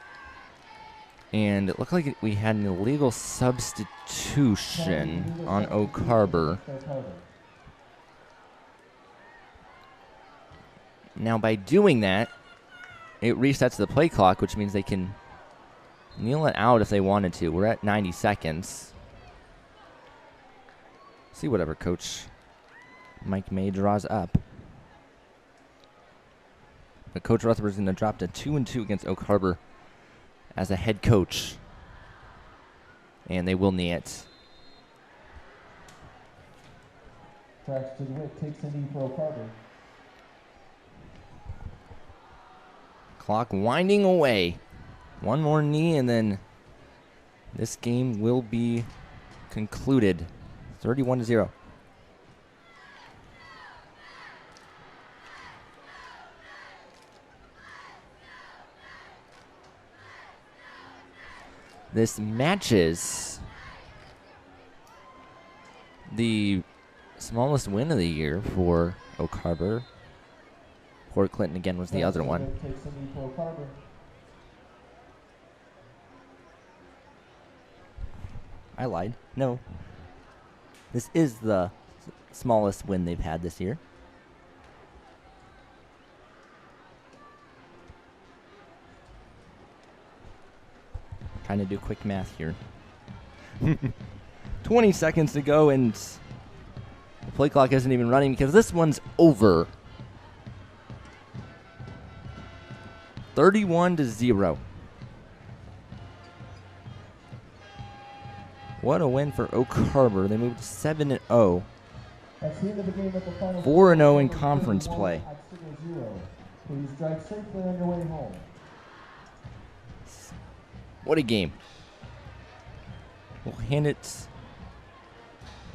And it looked like we had an illegal substitution on Oak Harbor. Now by doing that, it resets the play clock, which means they can kneel it out if they wanted to. We're at 90 seconds. See whatever Coach Mike May draws up. But Coach Rutherford is going to drop to 2-2 against Oak Harbor as a head coach. And they will knee it. Tracks to the wick, takes a knee for Oak Harbor. Clock winding away. One more knee, and then this game will be concluded. 31-0. This matches the smallest win of the year for Oak Harbor. Port Clinton again was the other one. Takes a knee for Oak Harbor. I lied. No. This is the smallest win they've had this year. Trying to do quick math here. 20 seconds to go, and the play clock isn't even running because this one's over. 31-0. What a win for Oak Harbor. They moved 7-0. 4-0 in conference play. Please drive safely on your way home. What a game. We'll hand it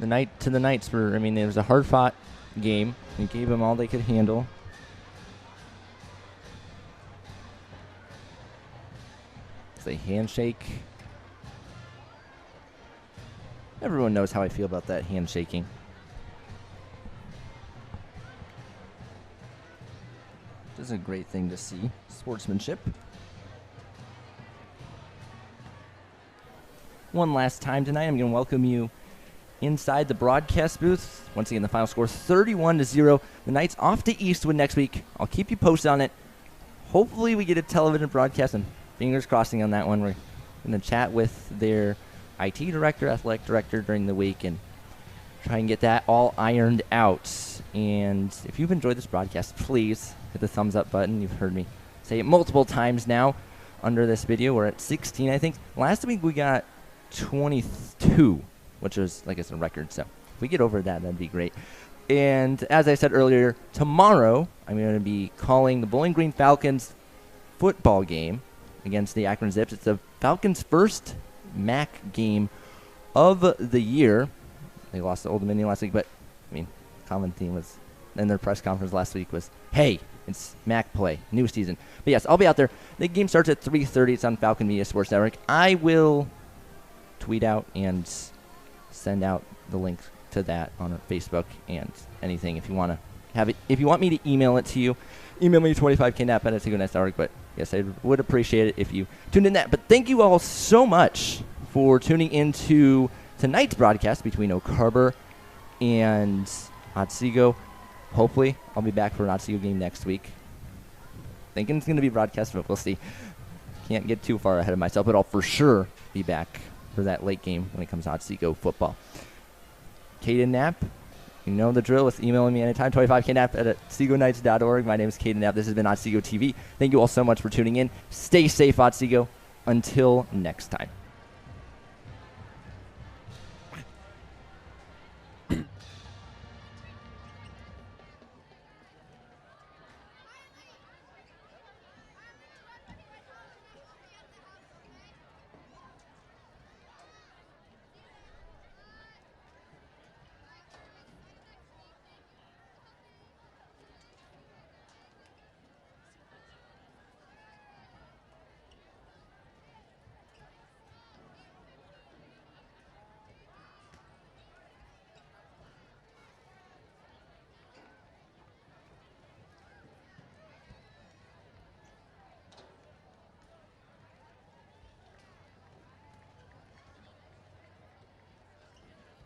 to the Knights for, I mean, it was a hard-fought game. We gave them all they could handle. It's a handshake. Everyone knows how I feel about that handshaking. This is a great thing to see. Sportsmanship. One last time tonight, I'm going to welcome you inside the broadcast booth. Once again, the final score 31-0. The Knights off to Eastwood next week. I'll keep you posted on it. Hopefully we get a television broadcast, and fingers crossing on that one. We're going to chat with their IT director, athletic director during the week, and try and get that all ironed out. And if you've enjoyed this broadcast, please hit the thumbs up button. You've heard me say it multiple times now under this video. We're at 16, I think. Last week we got 22, which was, like I said, a record. So if we get over that, that'd be great. And as I said earlier, tomorrow I'm going to be calling the Bowling Green Falcons football game against the Akron Zips. It's the Falcons' first MAC game of the year. They lost to Old Dominion last week, but I mean, common theme was in their press conference last week was, hey, it's MAC play, new season. But yes, I'll be out there. The game starts at 3:30. It's on Falcon Media Sports Network. I will tweet out and send out the link to that on Facebook and anything if you want to have it. If you want me to email it to you, email me 25knap@otsegoKnights.org. But yes, I would appreciate it if you tuned in that. But thank you all so much for tuning into tonight's broadcast between Oak Harbor and Otsego. Hopefully, I'll be back for an Otsego game next week. Thinking it's going to be broadcast, but we'll see. Can't get too far ahead of myself, but I'll for sure be back for that late game when it comes to Otsego football. Caden Knapp, you know the drill with emailing me anytime, 25knap@OtsegoKnights.org. My name is Caden Knapp. This has been Otsego TV. Thank you all so much for tuning in. Stay safe, Otsego. Until next time.